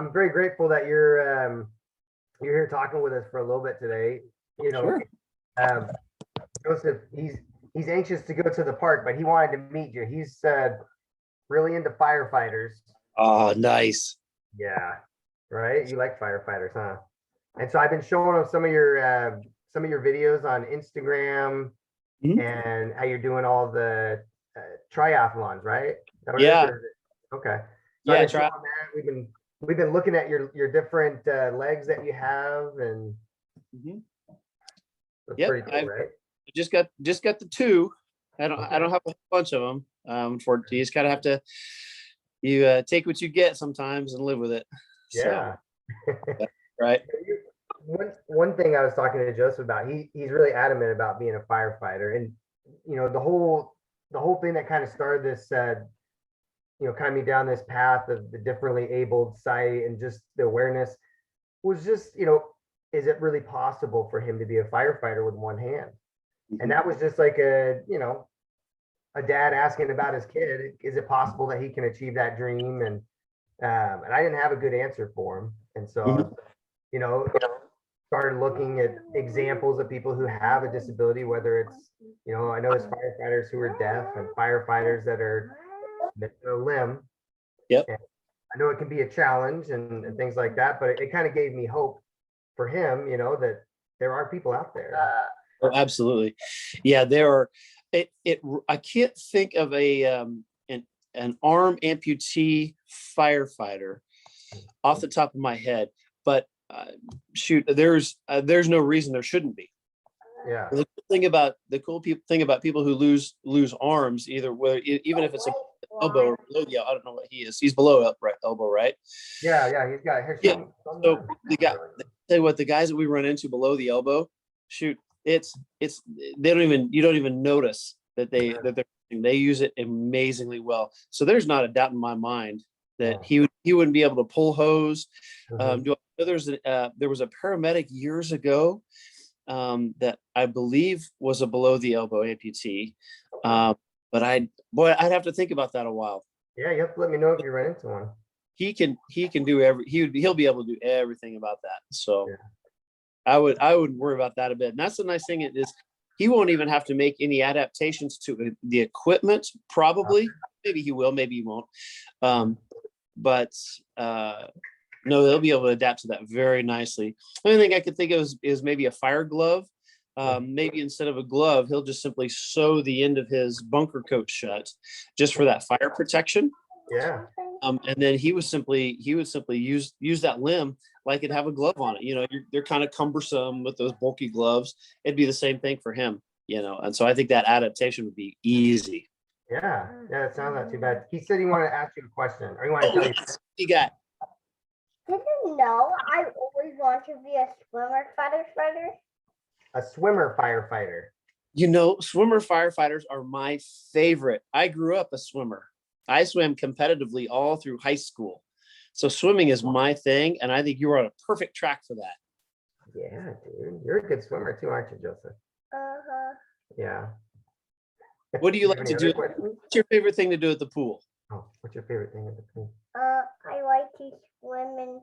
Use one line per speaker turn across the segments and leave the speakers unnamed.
I'm very grateful that you're here talking with us for a little bit today. You know,
Sure.
um, Joseph, he's anxious to go to the park, but he wanted to meet you. He's really into firefighters.
Oh, nice.
Yeah, right. You like firefighters, huh? And so I've been showing him some of your videos on Instagram
Mhm.
and how you're doing all the triathlons, right? Is that what it is,
Yeah.
or is it? Okay. So I've
Yeah.
been showing that. We've been looking at your different legs that you have, and
Mhm.
that's
Yep.
pretty cool, right?
Just got the two. I don't
Okay.
have a bunch of them. For you just gotta have to take what you get sometimes and live with it. So
Yeah.
right.
One thing I was talking to Joseph about, he's really adamant about being a firefighter, and the whole thing that kind of started this, kind of me down this path of the differently abled sight and just the awareness was just, is it really possible for him to be a firefighter with one hand? And that was just like a dad asking about his kid. Is it possible that he can achieve that dream? And I didn't have a good answer for him, and
Mhm.
so you know started looking at examples of people who have a disability, whether it's, I know there's firefighters who are deaf and firefighters that are missing a limb.
Yep.
And I know it can be a challenge and things like that, but it kind of gave me hope for him, that there are people out there.
Oh, absolutely. Yeah, there are. I can't think of an arm amputee firefighter off the top of my head, but shoot, there's no reason there shouldn't be.
Yeah.
The cool thing about people who lose arms, even if it's a elbow or below the, I don't know what he is. He's below upright elbow, right?
Yeah, he's got here.
Yeah. So the guys that we run into below the elbow, shoot, it's you don't even notice that they use it amazingly well. So there's not a doubt in my mind that he wouldn't be able to pull hose. There was a paramedic years ago that I believe was a below the elbow amputee. But I'd have to think about that a while.
Yeah, you have to let me know if you run into one.
He can do he'll be able to do everything about that. So
yeah.
I wouldn't worry about that a bit. And that's the nice thing is he won't even have to make any adaptations to the equipment. Probably, maybe he will, maybe he won't. But no, they'll be able to adapt to that very nicely. The only thing I could think of is maybe a fire glove. Maybe instead of a glove, he'll just simply sew the end of his bunker coat shut, just for that fire protection.
Yeah.
And then he would simply use that limb like it'd have a glove on it. They're kind of cumbersome with those bulky gloves. It'd be the same thing for him. And so I think that adaptation would be easy.
Yeah, it sounds not too bad. He said he wanted to ask you a question, or he wanted to tell you.
You got.
Did you know I always want to be a swimmer firefighter?
A swimmer firefighter.
Swimmer firefighters are my favorite. I grew up a swimmer. I swam competitively all through high school. So swimming is my thing, and I think you are on a perfect track for that.
Yeah, dude. You're a good swimmer too, aren't you, Joseph?
Uh-huh.
Yeah.
What do you like to do? What's your favorite thing to do at the pool?
Oh, what's your favorite thing at the pool?
I like to swim and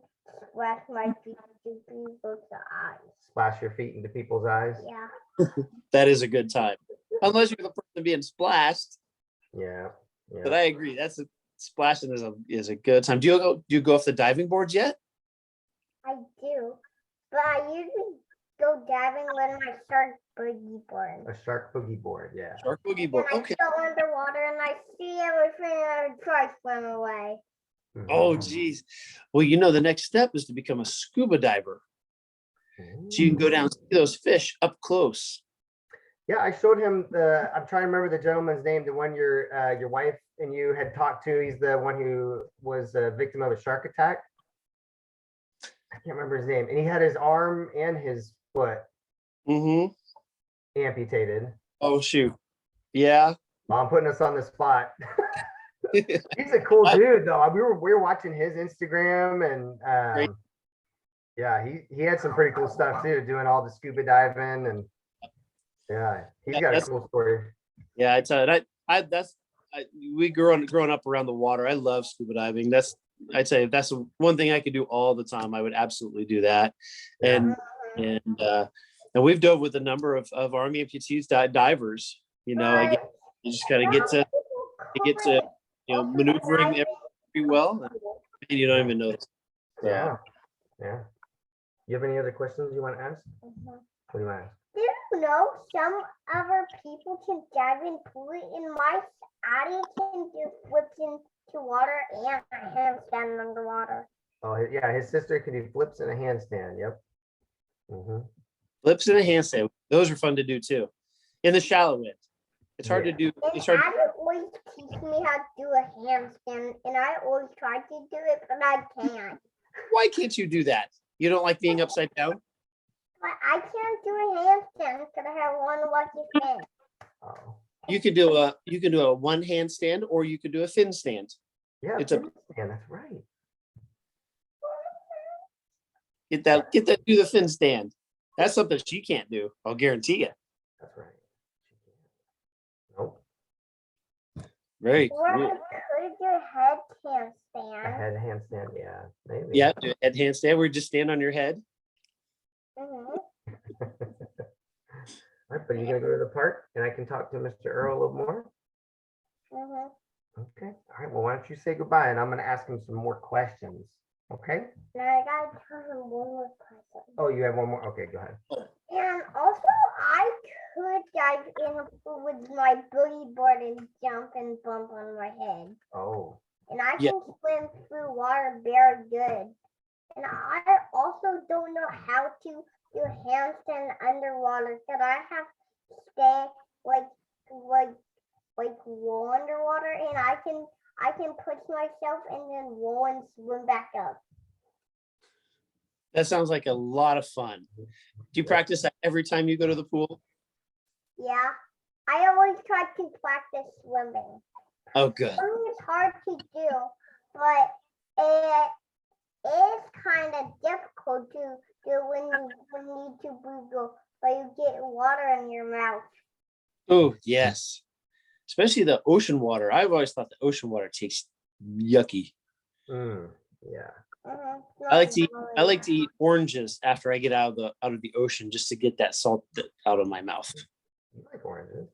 splash my feet into people's eyes.
Splash your feet into people's eyes?
Yeah.
That is a good time. Unless you're the person being splashed.
Yeah.
But I agree. Splashing is a good time. Do you go off the diving boards yet?
I do. But I usually go diving when I shark boogie board.
A shark boogie board, yeah.
Shark boogie board.
Okay. I go underwater and I see everything and I try to swim away.
Oh, geez. Well, the next step is to become a scuba diver. So you can go down and see those fish up close.
Yeah, I showed him I'm trying to remember the gentleman's name, the one your wife and you had talked to. He's the one who was a victim of a shark attack. I can't remember his name. And he had his arm and his foot amputated.
Oh, shoot. Yeah.
Well, I'm putting us on the spot. He's a cool dude, though. We were watching his Instagram, and yeah, he had some pretty cool stuff too, doing all the scuba diving, and yeah, he's got a cool story.
Yeah, I tell you, we growing up around the water. I love scuba diving. That's I'd say if that's one thing I could do all the time, I would absolutely do that. And and we've dove with a number of Army amputees, divers. You know, again, you just kind of get to maneuvering pretty well, and you don't even notice.
Yeah. Yeah. You have any other questions you want to ask? What do you want to ask?
Do you know some other people can dive in pool? In my Addie can do flips into water and a handstand underwater.
Oh, yeah, his sister can do flips and a handstand. Yep.
Flips and a handstand. Those are fun to do too. In the shallow end. It's hard to do.
And Addie always teach me how to do a handstand, and I always try to do it, but I can't.
Why can't you do that? You don't like being upside down?
But I can't do a handstand because I have one lucky fin.
Oh.
You could do a one handstand, or you could do a fin stand.
Yeah,
It's a
that's right.
get that do the fin stand. That's something she can't do. I'll guarantee you.
That's right. Nope.
Very
Or
cool.
I could do a head handstand.
A head handstand, yeah, maybe.
Yeah, do a head handstand where you just stand on your head.
All right, but are you gonna go to the park and I can talk to Mr. Earl a little more? Okay. All right. Well, why don't you say goodbye and I'm gonna ask him some more questions. Okay.
Now I gotta tell him one more question.
Oh, you have one more. Okay, go ahead.
And also, I could dive in with my boogie board and jump and bump on my head.
Oh.
And I can swim through water very good. And I also don't know how to do handstand underwater. Because I have to stay like roll underwater, and I can push myself and then roll and swim back up.
That sounds like a lot of fun. Do you practice that every time you go to the pool?
Yeah, I always try to practice swimming.
Oh, good.
Swimming is hard to do, but it is kind of difficult to do when you need to breathe, but you get water in your mouth.
Oh, yes. Especially the ocean water. I've always thought the ocean water tastes yucky.
Yeah.
I like to eat oranges after I get out of the ocean just to get that salt out of my mouth.
You like oranges.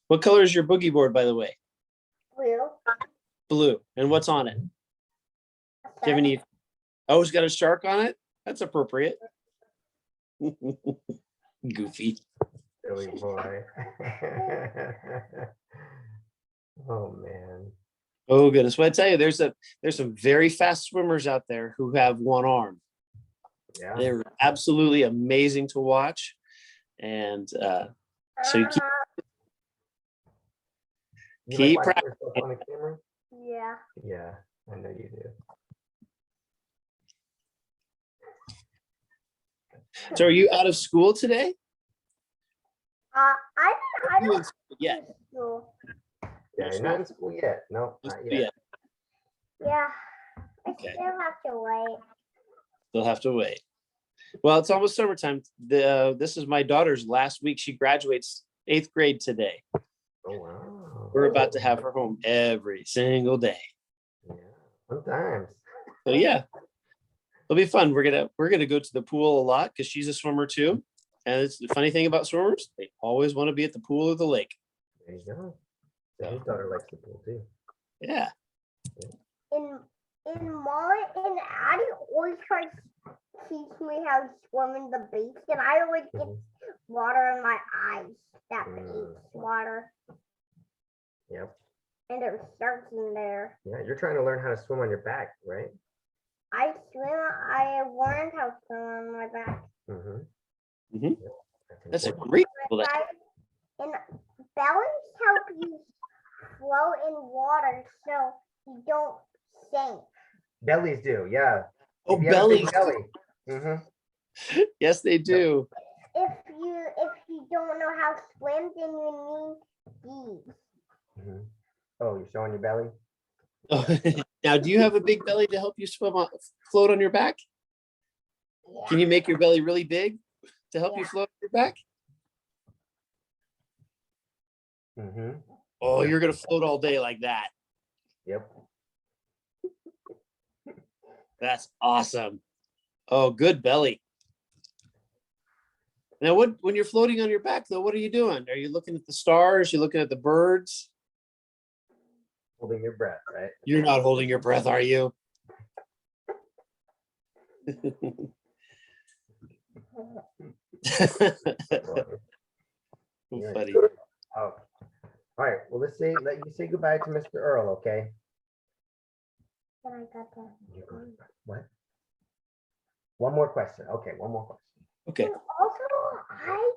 What color is your boogie board, by the way?
Blue.
Blue. And what's on it? Do you have any? Oh, it's got a shark on it? That's appropriate. Goofy.
Silly boy. Oh man.
Oh goodness. Well, I tell you, there's some very fast swimmers out there who have one arm.
Yeah.
They're absolutely amazing to watch. And so you keep
like
practicing.
yourself on the camera?
Yeah.
Yeah, I know you do.
So are you out of school today?
I
You in
don't
school yet?
school.
Yeah, you're not in school yet. No, not yet.
Yeah. I
Okay.
still have to wait.
They'll have to wait. Well, it's almost summertime. This is my daughter's last week. She graduates 8th grade today.
Oh wow.
We're about to have her home every single day.
Yeah, sometimes.
So yeah, it'll be fun. We're gonna go to the pool a lot because she's a swimmer too. And it's the funny thing about swimmers, they always want to be at the pool or the lake.
There you go. So his daughter likes the pool too.
Yeah.
In Addie always tries to teach me how to swim in the beach, and I always get water in my eyes. That beach water.
Yep.
And there's sharks in there.
Yeah, you're trying to learn how to swim on your back, right?
I learned how to swim on my back.
Mhm.
Yep.
That's a
important.
great pool.
And bellies help you float in water so you don't sink.
Bellies do, yeah.
Oh,
If you have a big
bellies.
belly.
Yes, they do.
If you don't know how to swim, then you need these.
Oh, you're showing your belly?
Now, do you have a big belly to help you float on your back?
Yeah.
Can you make your belly really big to help you float on your back? Oh, you're gonna float all day like that.
Yep.
That's awesome. Oh, good belly. Now, when you're floating on your back, though, what are you doing? Are you looking at the stars? You looking at the birds?
Holding your breath, right?
You're not holding your breath, are you?
You're
Funny.
Oh, all right. Well, let you say goodbye to Mr. Earl, okay?
Then I got that.
You're going- What? One more question. Okay, one more question.
Okay.
And also, I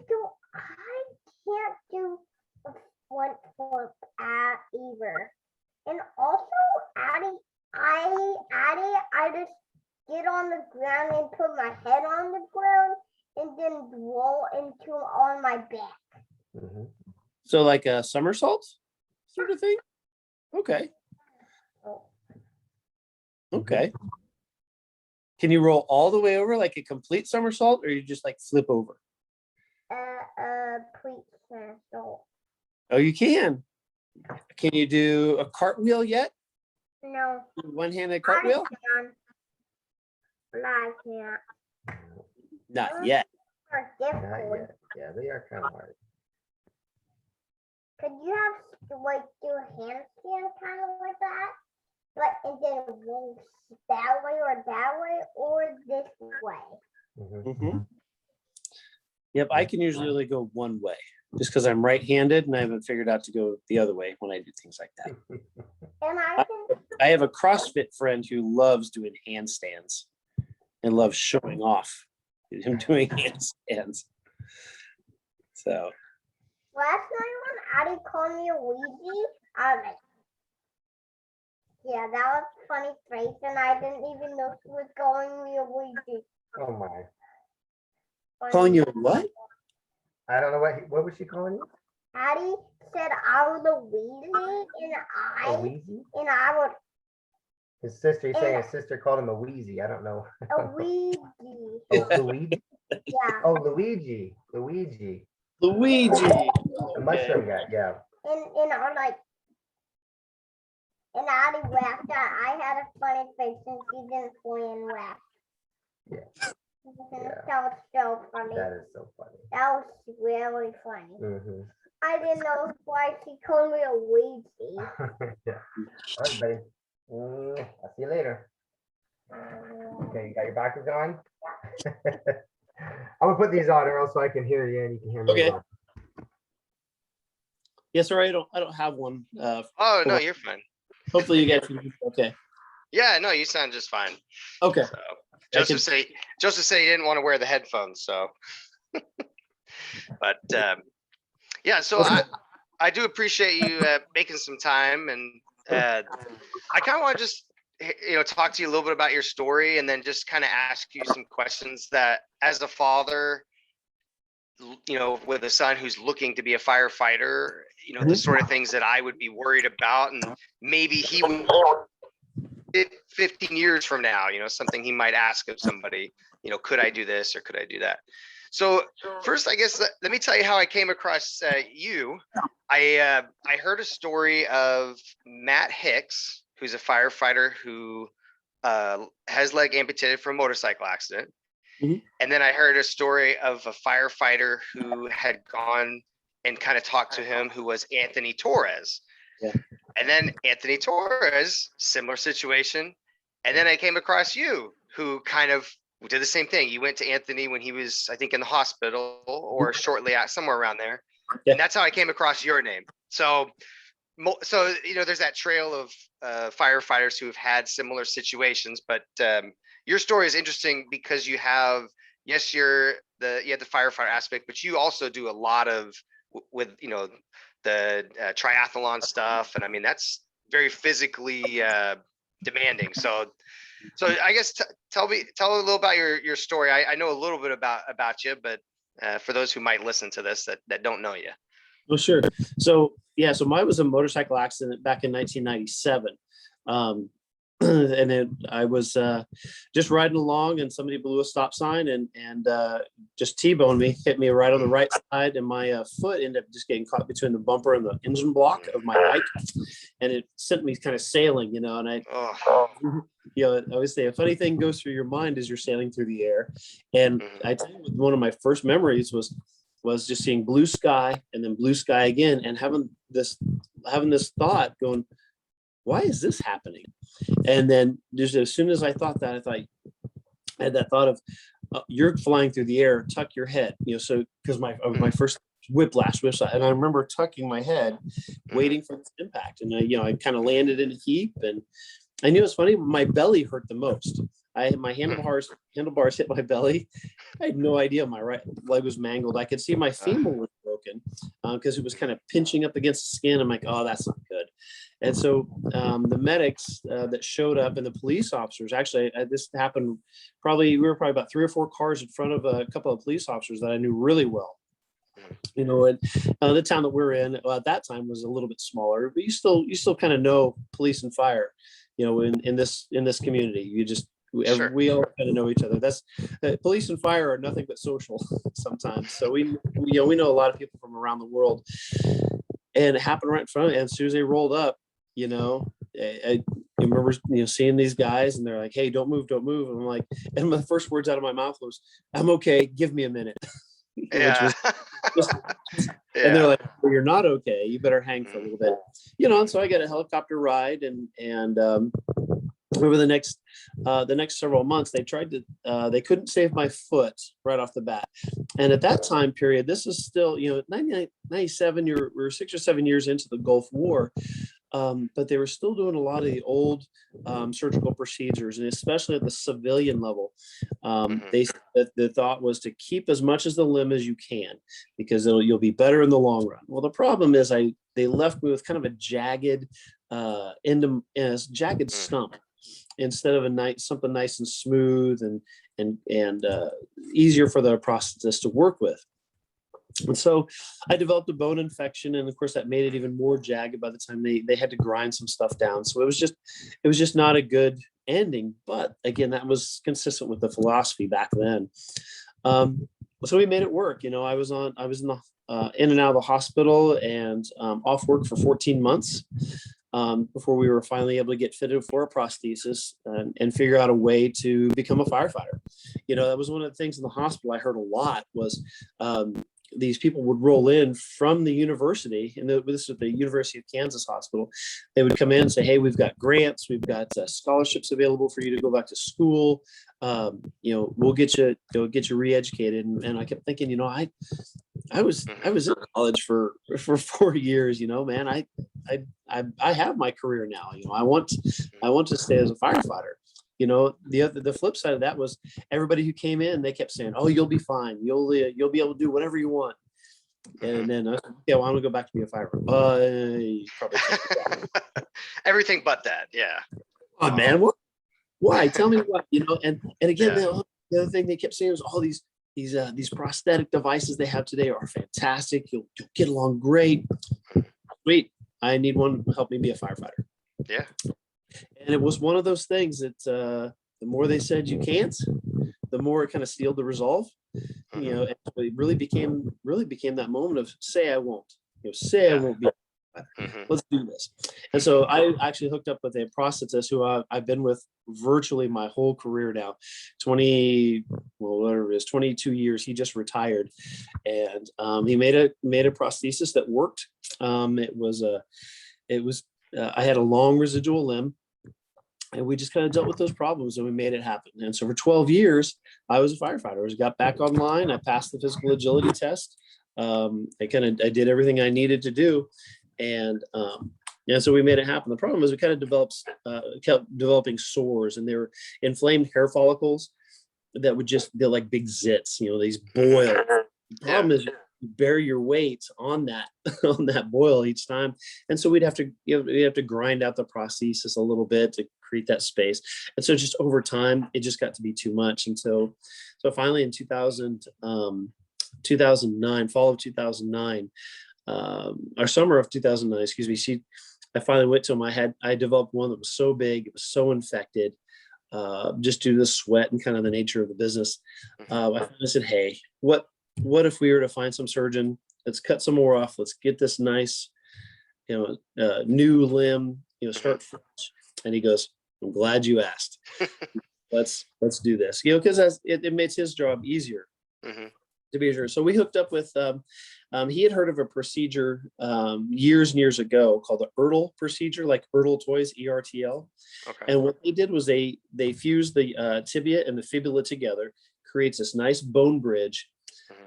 can't do a front flip at either. And also, I just get on the ground and put my head on the ground and then roll into on my back.
Mhm.
So like a somersault sort of thing? Okay.
Oh,
Okay. Can you roll all the way over like a complete somersault, or you just like flip over?
please, so
Oh, you can. Can you do a cartwheel yet?
no,
One-handed cartwheel?
I can. But I can't.
Not yet.
Are
Not
difficult.
yet. Yeah, they are kind of hard.
Could you have to like do a handstand kind of like that? Like and then roll that way or this way?
Mhm.
Mhm. Yep, I can usually only go one way just because I'm right-handed and I haven't figured out to go the other way when I do things like that.
And I can
I have a CrossFit friend who loves doing handstands and loves showing off him doing handstands. So
last night when Addie called me a Ouija, I was like, yeah, that was a funny face, and I didn't even know she was calling me a Ouija.
Oh my.
calling you what?
I don't know what was she calling you?
Addie said I was a Ouija,
A wheezy?
and I was
His sister, he's saying his sister called him a wheezy. I don't know.
a Ouija.
Oh, Luigi?
Yeah.
Oh, Luigi. Luigi.
Luigi.
The
Okay.
mushroom guy, yeah.
And I'm like, and Addie laughed. I had a funny face and she didn't play and laugh.
Yeah. Yeah.
That was so funny.
That is so funny.
That was really funny.
Mm-hmm.
I didn't know why she called me a Ouija.
Yeah. All right, buddy. I'll see you later. Okay, you got your backers on? I'm gonna put these on, Earl, so I can hear you and you can hear me.
Okay.
well.
Yes, sir. I don't have one.
Oh, no, you're fine.
Hopefully you guys can. Okay.
Yeah, no, you sound just fine.
Okay.
So Joseph said he didn't want to wear the headphones, so. But yeah, so I do appreciate you making some time, and I kind of want to just talk to you a little bit about your story, and then just kind of ask you some questions that, as a father, with a son who's looking to be a firefighter, the sort of things that I would be worried about, and maybe he would 15 years from now, something he might ask of somebody, could I do this or could I do that? So first, I guess, let me tell you how I came across you. I heard a story of Matt Hicks, who's a firefighter who has leg amputated from a motorcycle accident.
Mhm.
And then I heard a story of a firefighter who had gone and kind of talked to him, who was Anthony Torres.
Yeah.
And then Anthony Torres, similar situation. And then I came across you, who kind of did the same thing. You went to Anthony when he was, I think, in the hospital or shortly out, somewhere around there.
Yeah.
And that's how I came across your name. So there's that trail of firefighters who have had similar situations, but your story is interesting because you have, yes, you have the firefighter aspect, but you also do a lot of with the triathlon stuff, and I mean that's very physically demanding. So I guess tell a little about your story. I know a little bit about you, but for those who might listen to this that don't know you.
Well, sure. So yeah, so mine was a motorcycle accident back in 1997. and then I was just riding along, and somebody blew a stop sign and just T-boned me, hit me right on the right side, and my foot ended up just getting caught between the bumper and the engine block of my bike, and it sent me kind of sailing, and I, I always say a funny thing goes through your mind as you're sailing through the air, and I tell you, one of my first memories was just seeing blue sky and then blue sky again, and having this thought going, why is this happening? And then just as soon as I thought that, I had that thought of you're flying through the air, tuck your head, so because my first whiplash, and I remember tucking my head, waiting for this impact, and I kind of landed in a heap, and I knew it was funny. My belly hurt the most. My handlebars hit my belly. I had no idea my right leg was mangled. I could see my femur was broken because it was kind of pinching up against the skin. I'm like, oh, that's not good. And so the medics that showed up and the police officers, actually, this happened we were probably about 3 or 4 cars in front of a couple of police officers that I knew really well. And the town that we're in at that time was a little bit smaller, but you still kind of know police and fire, in this community.
Sure.
We all kind of know each other. That's police and fire are nothing but social sometimes. So we know a lot of people from around the world, and it happened right in front of me. And as soon as they rolled up, I remember seeing these guys, and they're like, "Hey, don't move." And I'm like, and the first words out of my mouth was, "I'm okay. Give me a minute."
Yeah.
And they're like, well, you're not okay. You better hang for a little bit, And so I got a helicopter ride, and over the next several months, they couldn't save my foot right off the bat. And at that time period, this is still, 1997, we're 6 or 7 years into the Gulf War. But they were still doing a lot of the old surgical procedures, and especially at the civilian level. The thought was to keep as much as the limb as you can, because you'll be better in the long run. Well, the problem is they left me with kind of a jagged stump instead of something nice and smooth and easier for the prosthetist to work with. And so I developed a bone infection, and of course that made it even more jagged by the time they had to grind some stuff down. So it was just not a good ending. But again, that was consistent with the philosophy back then. So we made it work. I was in and out of the hospital and off work for 14 months before we were finally able to get fitted for a prosthesis and figure out a way to become a firefighter. That was one of the things in the hospital I heard a lot was these people would roll in from the university, and this is the University of Kansas Hospital. They would come in and say, "Hey, we've got grants, we've got scholarships available for you to go back to school. We'll get you re-educated." And I kept thinking, I was in college for 4 years. Man, I have my career now. I want to stay as a firefighter. The flip side of that was everybody who came in, they kept saying, "Oh, you'll be fine. You'll be able to do whatever you want." And then I said, "Yeah, well, I'm gonna go back to be a firefighter." You probably can't do that.
Everything but that. Yeah.
Oh man, what? Why? Tell me what. And again, the other thing they kept saying was all these prosthetic devices they have today are fantastic. You'll get along great. Sweet. I need one to help me be a firefighter.
Yeah.
And it was one of those things that the more they said you can't, the more it kind of sealed the resolve. And it really became that moment of say I won't. I won't be. Let's do this. And so I actually hooked up with a prosthetist who I've been with virtually my whole career now, 22 years. He just retired, and he made a prosthesis that worked. I had a long residual limb, and we just kind of dealt with those problems, and we made it happen. And so for 12 years, I was a firefighter. I got back online. I passed the physical agility test. I did everything I needed to do. And so we made it happen. The problem is we kind of kept developing sores, and they were inflamed hair follicles that they're like big zits, these boils. The problem is you bear your weight on that boil each time. And so we'd have to grind out the prosthesis a little bit to create that space. And so just over time, it just got to be too much. And so finally in 2009, fall of 2009, or summer of 2009, excuse me, I finally went to him. I developed one that was so big, it was so infected, just due to the sweat and kind of the nature of the business. I finally said, hey, what if we were to find some surgeon? Let's cut some more off. Let's get this nice, new limb, start fresh. And he goes, I'm glad you asked. Let's do this, because it makes his job easier. To be sure. So we hooked up with, he had heard of a procedure years and years ago called the Earl procedure, like Earl Toys, ERTL.
Okay.
And what they did was they fused the tibia and the fibula together, creates this nice bone bridge.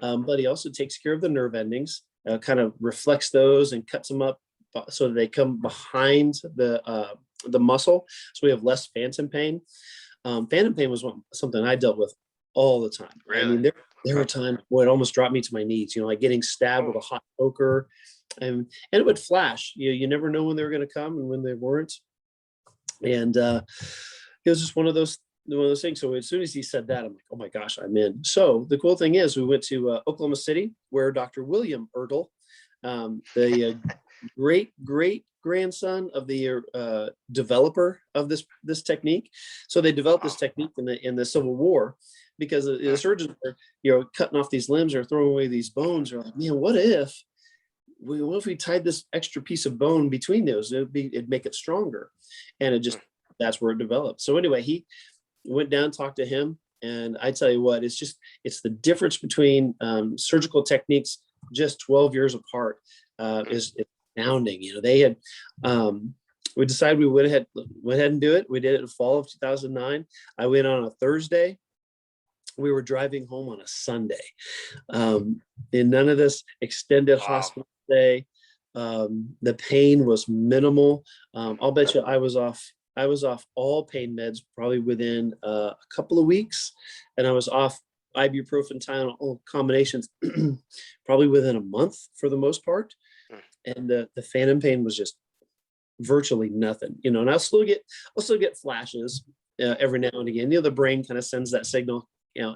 But he also takes care of the nerve endings, kind of reflects those and cuts them up so that they come behind the muscle. So we have less phantom pain. Phantom pain was something I dealt with all the time.
Really?
I mean, there were times where it almost dropped me to my knees, like getting stabbed with a hot poker, and it would flash. You never know when they were going to come and when they weren't. And it was just one of those things. So as soon as he said that, I'm like, oh my gosh, I'm in. So the cool thing is we went to Oklahoma City, where Dr. William Ertl, the great grandson of the developer of this technique. So they developed this technique in the Civil War, because the surgeons are, cutting off these limbs or throwing away these bones. They're like, man, what if we tied this extra piece of bone between those? It'd make it stronger. And that's where it developed. So anyway, he went down, talked to him, and I tell you what, it's the difference between surgical techniques just 12 years apart is astounding. They had, we decided we went ahead and do it. We did it in fall of 2009. I went on a Thursday. We were driving home on a Sunday. In none of this extended hospital stay. The pain was minimal. I'll bet you I was off all pain meds probably within a couple of weeks, and I was off ibuprofen, Tylenol combinations probably within a month for the most part. And the phantom pain was just virtually nothing, and I'll still get flashes every now and again. The brain kind of sends that signal,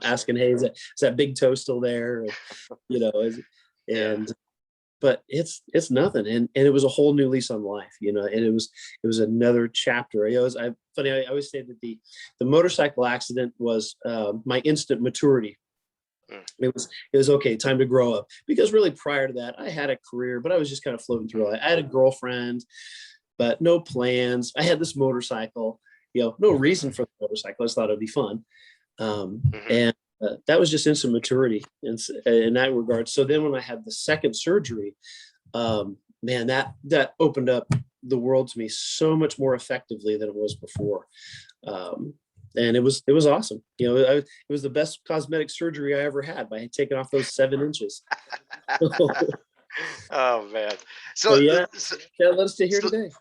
asking, hey, is that big toe still there? But it's nothing. And it was a whole new lease on life, and it was another chapter. I always say that the motorcycle accident was my instant maturity. It was okay, time to grow up, because really prior to that, I had a career, but I was just kind of floating through. I had a girlfriend, but no plans. I had this motorcycle, no reason for the motorcycle. I just thought it'd be fun. And that was just instant maturity in that regard. So then when I had the second surgery, man, that opened up the world to me so much more effectively than it was before. And it was awesome. It was the best cosmetic surgery I ever had by taking off those 7 inches.
Oh man.
So yeah, that led us to here today.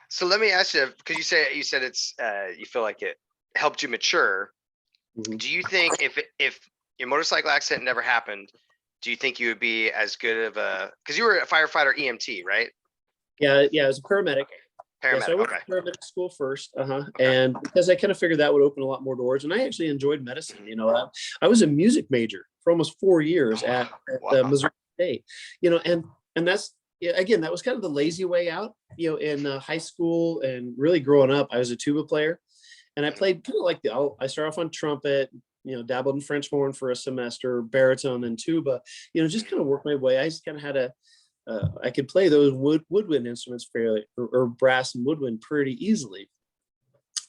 So let me ask you, because you said it's you feel like it helped you mature. Do you think if your motorcycle accident never happened, do you think you would be as good of because you were a firefighter EMT, right?
Yeah, I was a paramedic.
Paramedic,
so I went to paramedic school first, and because I kind of figured that would open a lot more doors, and I actually enjoyed medicine. I was a music major for almost 4 years at Missouri State. And that's, again, that was kind of the lazy way out. In high school and really growing up, I was a tuba player, and I played kind of like I started off on trumpet, dabbled in French horn for a semester, baritone, and tuba. Just kind of worked my way. I just kind of had I could play those woodwind instruments fairly, or brass and woodwind pretty easily.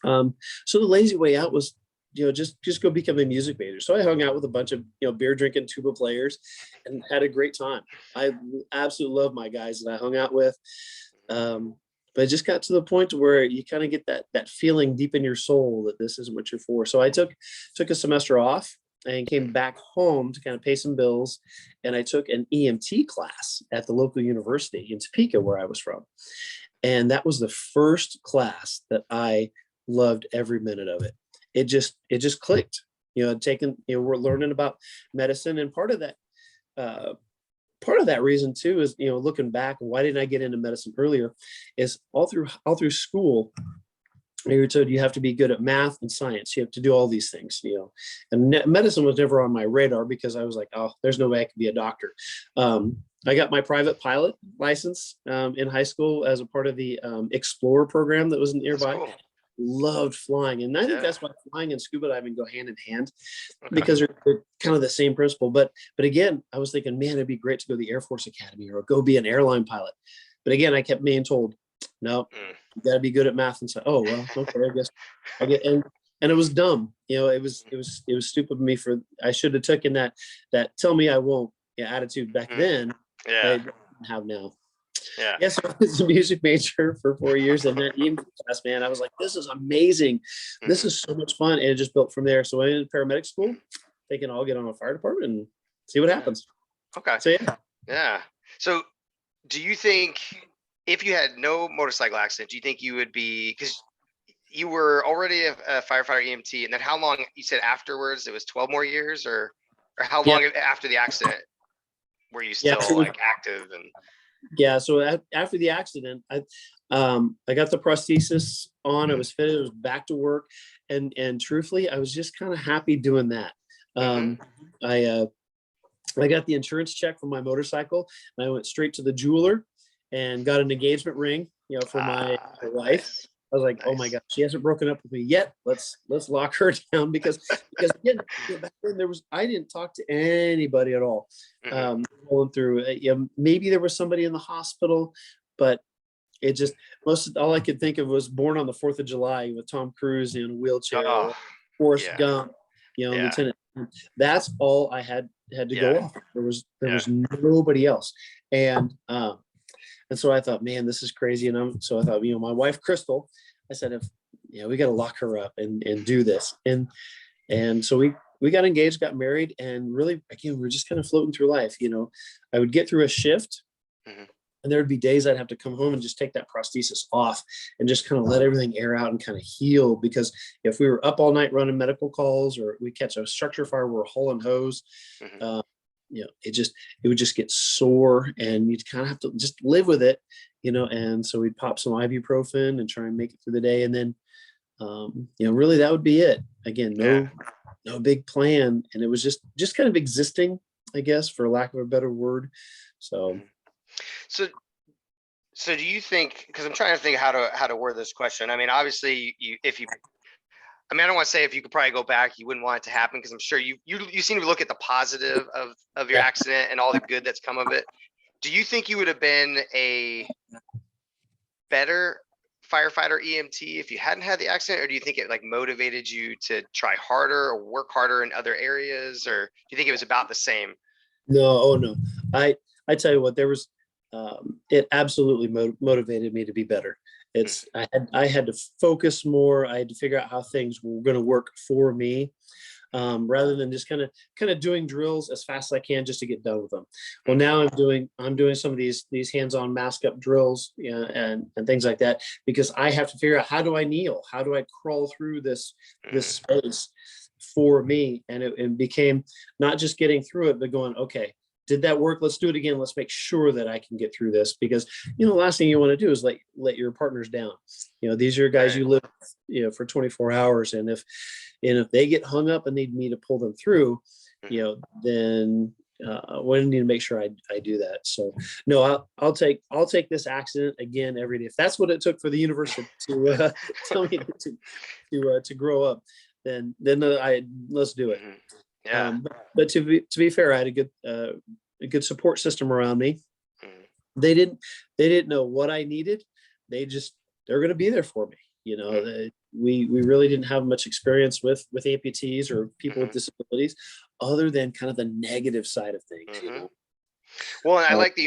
So the lazy way out was, just go become a music major. So I hung out with a bunch of, beer drinking tuba players and had a great time. I absolutely love my guys that I hung out with. But it just got to the point where you kind of get that feeling deep in your soul that this is what you're for. So I took a semester off and came back home to kind of pay some bills. And I took an EMT class at the local university in Topeka, where I was from. And that was the first class that I loved every minute of it. It just clicked, we're learning about medicine. And part of that reason too is, looking back, why didn't I get into medicine earlier, is all through school, you were told you have to be good at math and science. You have to do all these things, and medicine was never on my radar, because I was like, oh, there's no way I could be a doctor. I got my private pilot license in high school as a part of the Explorer program that was nearby.
Cool.
Loved flying, and I think
Yeah.
that's why flying and scuba diving go hand in hand,
Okay.
because they're kind of the same principle. But again, I was thinking, man, it'd be great to go to the Air Force Academy or go be an airline pilot. But again, I kept being told, no, you got to be good at math. And so, oh well, okay, I guess I get. And it was dumb, it was stupid of me I should have taken that tell me I won't attitude back then.
Yeah.
I don't have now.
Yeah.
Yes, I was a music major for 4 years, and then EMT class, man, I was like, this is amazing. This is so much fun, and it just built from there. So I went into paramedic school, thinking I'll get on a fire department and see what happens.
Okay.
So yeah.
Yeah. So do you think if you had no motorcycle accident, do you think you would be, because you were already a firefighter EMT, and then how long, you said afterwards, it was 12 more years, or how long after the accident were you still like active? And
yeah, so after the accident, I got the prosthesis on, I was fitted, I was back to work, and truthfully, I was just kind of happy doing that. I got the insurance check for my motorcycle, and I went straight to the jeweler and got an engagement ring, for my wife.
Nice.
I was like, oh my God, she hasn't broken up with me yet. Let's lock her down, because again, back then I didn't talk to anybody at all. Going through, maybe there was somebody in the hospital, but it just, all I could think of was Born on the 4th of July with Tom Cruise in a wheelchair, Forrest Gump, Lieutenant. That's all I had to go off. There was nobody else. And so I thought, man, this is crazy. And so I thought, my wife, Crystal, I said, we got to lock her up and do this. And so we got engaged, got married, and really, again, we're just kind of floating through life. I would get through a shift, and there would be days I'd have to come home and just take that prosthesis off and just kind of let everything air out and kind of heal. Because if we were up all night running medical calls, or we catch a structure fire, we're hauling hose, it would just get sore, and you'd kind of have to just live with it, and so we'd pop some ibuprofen and try and make it through the day. And then, really that would be it. Again, no big plan. And it was just kind of existing, I guess, for lack of a better word. So
do you think, because I'm trying to think how to word this question. I mean, obviously I don't want to say if you could probably go back, you wouldn't want it to happen, because I'm sure you seem to look at the positive of your accident and all the good that's come of it. Do you think you would have been a better firefighter EMT if you hadn't had the accident, or do you think it like motivated you to try harder or work harder in other areas, or do you think it was about the same?
No. I tell you what, there was, it absolutely motivated me to be better. I had to focus more. I had to figure out how things were going to work for me, rather than just kind of doing drills as fast as I can just to get done with them. Well, now I'm doing some of these hands-on mask up drills, and things like that, because I have to figure out, how do I kneel? How do I crawl through this space for me? And it became not just getting through it, but going, okay, did that work? Let's do it again. Let's make sure that I can get through this, because, the last thing you want to do is let your partners down. These are guys you live, for 24 hours. And if they get hung up and need me to pull them through, then we need to make sure I do that. So no, I'll take this accident again every day. If that's what it took for the universe to tell me to grow up, then let's do it.
Yeah.
But to be fair, I had a good support system around me. They didn't know what I needed. They're going to be there for me. We really didn't have much experience with amputees or people with disabilities, other than kind of the negative side of things.
Well, and I like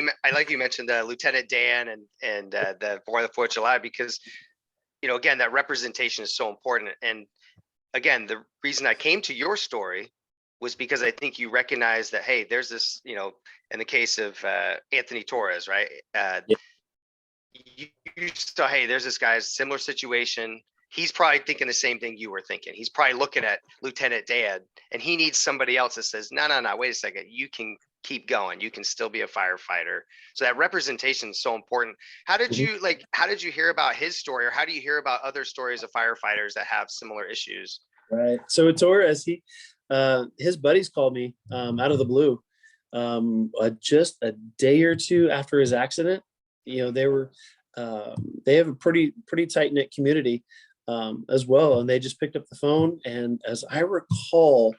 you mentioned Lieutenant Dan and the Born on the 4th of July, because again, that representation is so important. And again, the reason I came to your story was because I think you recognize that, hey, there's this, in the case of Anthony Torres, right? You saw, hey, there's this guy's similar situation. He's probably thinking the same thing you were thinking. He's probably looking at Lieutenant Dan, and he needs somebody else that says, no, wait a second, you can keep going. You can still be a firefighter. So that representation is so important. How did you hear about his story, or how do you hear about other stories of firefighters that have similar issues?
Right. So Torres, his buddies called me out of the blue. just a day or two after his accident. They have a pretty tight knit community as well, and they just picked up the phone. And as I recall,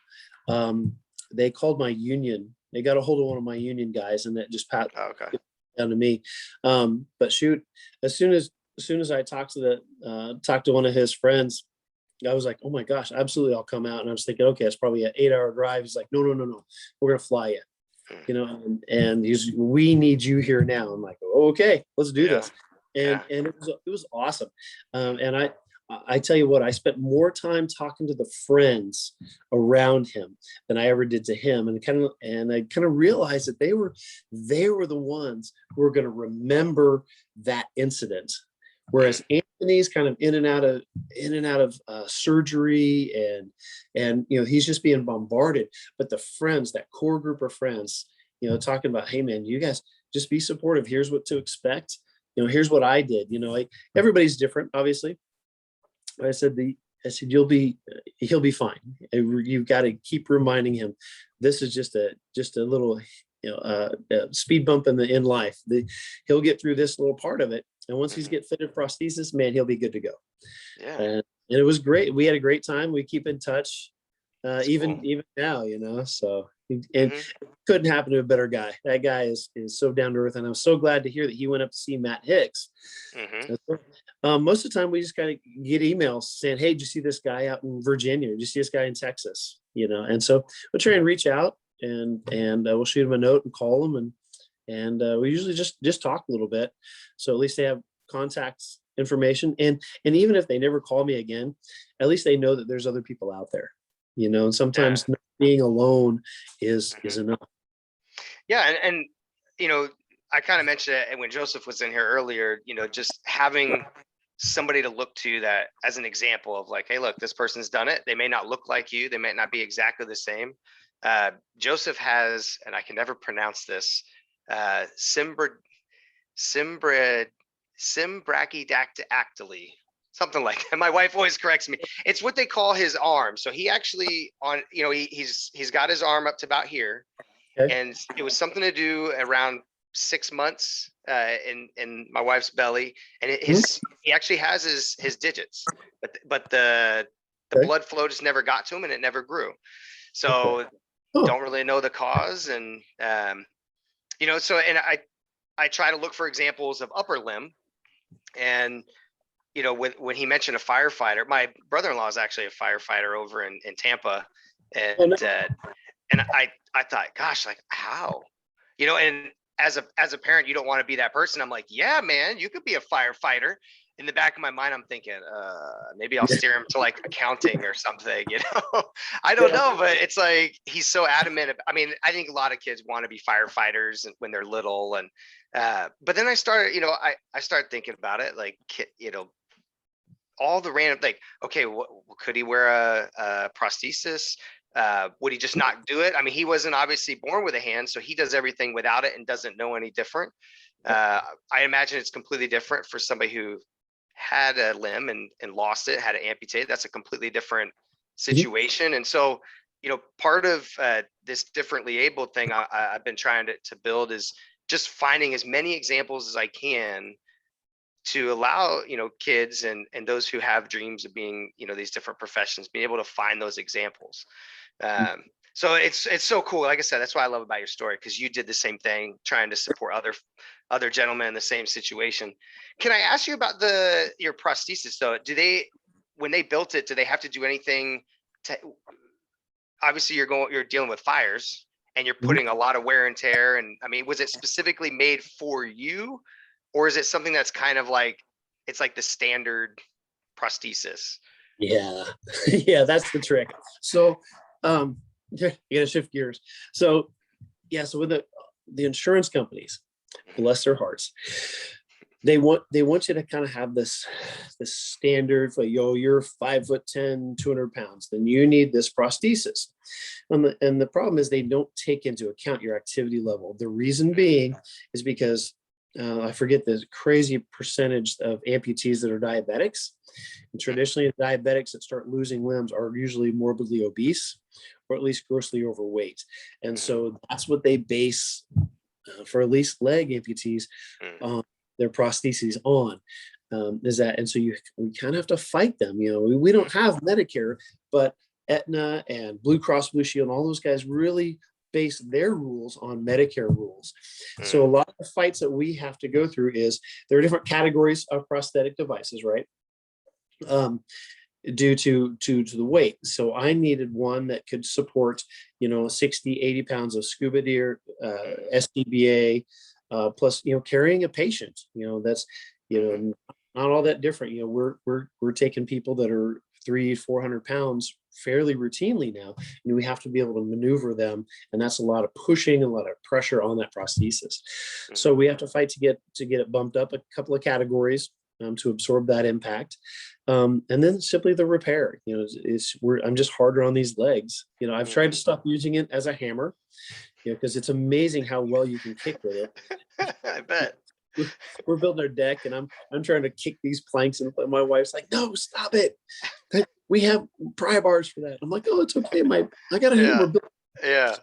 they called my union. They got a hold of one of my union guys, and that just passed down to me. But shoot, as soon as I talked to one of his friends, I was like, oh my gosh, absolutely, I'll come out. And I was thinking, okay, it's probably an 8-hour drive. He's like, no, we're gonna fly you. And we need you here now. I'm like, okay, let's do this. And it was awesome. And I tell you what, I spent more time talking to the friends around him than I ever did to him. And I kind of realized that they were the ones who were going to remember that incident. Whereas Anthony's kind of in and out of surgery, and he's just being bombarded. But the friends, that core group of friends, talking about, hey man, you guys just be supportive. Here's what to expect. Here's what I did. Everybody's different, obviously. But I said he'll be fine. You've got to keep reminding him, this is just a little speed bump in life. He'll get through this little part of it, and once he's get fitted prosthesis, man, he'll be good to go.
Yeah.
And it was great. We had a great time. We keep in touch, even now. So and couldn't happen to a better guy. That guy is so down to earth, and I'm so glad to hear that he went up to see Matt Hicks. Most of the time, we just gotta get emails saying, "Hey, did you see this guy out in Virginia? Did you see this guy in Texas?" And so we'll try and reach out, and we'll shoot him a note and call him, and we usually just talk a little bit, so at least they have contacts information, and even if they never call me again, at least they know that there's other people out there. And sometimes not being alone is enough.
Yeah, and I kind of mentioned it when Joseph was in here earlier. Just having somebody to look to that as an example of like, hey, look, this person's done it. They may not look like you. They might not be exactly the same. Joseph has, and I can never pronounce this, Simbrachydactyly. Something like that. My wife always corrects me. It's what they call his arm. So he actually he's got his arm up to about here, and it was something to do around 6 months in my wife's belly, and he actually has his digits, but the blood flow just never got to him, and it never grew. So don't really know the cause, and so and I try to look for examples of upper limb, and when he mentioned a firefighter, my brother-in-law is actually a firefighter over in Tampa. And I thought, gosh, like how, and as a parent, you don't want to be that person. I'm like, yeah, man, you could be a firefighter. In the back of my mind, I'm thinking, maybe I'll steer him to like accounting or something, I don't know, but it's like, he's so adamant. I mean, I think a lot of kids want to be firefighters when they're little. And, but then I started, I started thinking about it, like, all the random, like, okay, could he wear a prosthesis? Would he just not do it? I mean, he wasn't obviously born with a hand, so he does everything without it and doesn't know any different. I imagine it's completely different for somebody who had a limb and lost it, had it amputated. That's a completely different situation. And so, part of this differently abled thing I've been trying to build is just finding as many examples as I can to allow kids and those who have dreams of being these different professions, being able to find those examples. So it's so cool. Like I said, that's what I love about your story, because you did the same thing, trying to support other gentlemen in the same situation. Can I ask you about your prosthesis though? When they built it, do they have to do anything to, obviously you're dealing with fires and you're putting a lot of wear and tear, and I mean, was it specifically made for you? Or is it something that's kind of like, it's like the standard prosthesis?
Yeah. Yeah, that's the trick. So you gotta shift gears. So with the insurance companies, bless their hearts, they want you to kind of have this standard for, you're 5'10", 200 pounds, then you need this prosthesis. And the problem is they don't take into account your activity level. The reason being is because I forget the crazy percentage of amputees that are diabetics. And traditionally, diabetics that start losing limbs are usually morbidly obese or at least grossly overweight. And so that's what they base for at least leg amputees their prostheses on. Is that, and so we kind of have to fight them. We don't have Medicare, but Aetna and Blue Cross Blue Shield and all those guys really base their rules on Medicare rules. So a lot of the fights that we have to go through is there are different categories of prosthetic devices, right? Due to the weight. So I needed one that could support, 60, 80 pounds of scuba gear, SCBA, plus, carrying a patient, that's, not all that different. We're taking people that are 300-400 pounds fairly routinely now, and we have to be able to maneuver them, and that's a lot of pushing, a lot of pressure on that prosthesis. So we have to fight to get it bumped up a couple of categories to absorb that impact, and then simply the repair. I'm just harder on these legs. I've tried to stop using it as a hammer, because it's amazing how well you can kick with it.
I bet.
We're building our deck, and I'm trying to kick these planks, and my wife's like, "No, stop it! We have pry bars for that." I'm like, "Oh, it's okay. I got a hammer."
Yeah.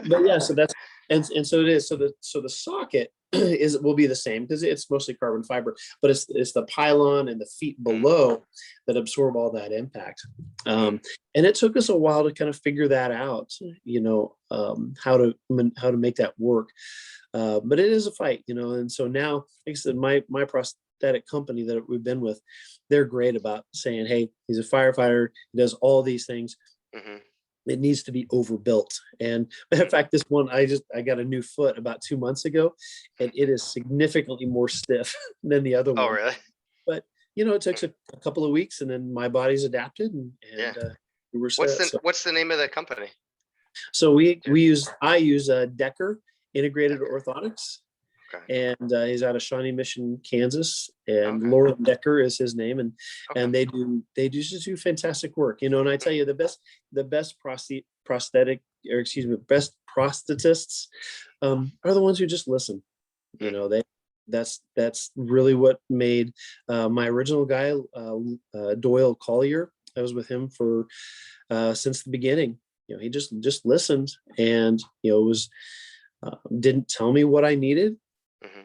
But yeah, so that's and so it is. So the socket will be the same because it's mostly carbon fiber, but it's the pylon and the feet below that absorb all that impact. And it took us a while to kind of figure that out, how to make that work. But it is a fight, and so now, like I said, my prosthetic company that we've been with, they're great about saying, hey, he's a firefighter, he does all these things. It needs to be overbuilt. And in fact, this one, I got a new foot about 2 months ago, and it is significantly more stiff than the other one.
Oh, really?
But it took a couple of weeks, and then my body's adapted, and we were set.
What's the name of the company?
So I use Decker Integrated Orthotics. Okay. And he's out of Shawnee Mission, Kansas, and Laura Decker is his name, and they just do fantastic work, and I tell you, the best prosthetic, or excuse me, best prosthetists are the ones who just listen. That's really what made my original guy, Doyle Collier. I was with him for since the beginning. He just listened, and was didn't tell me what I needed,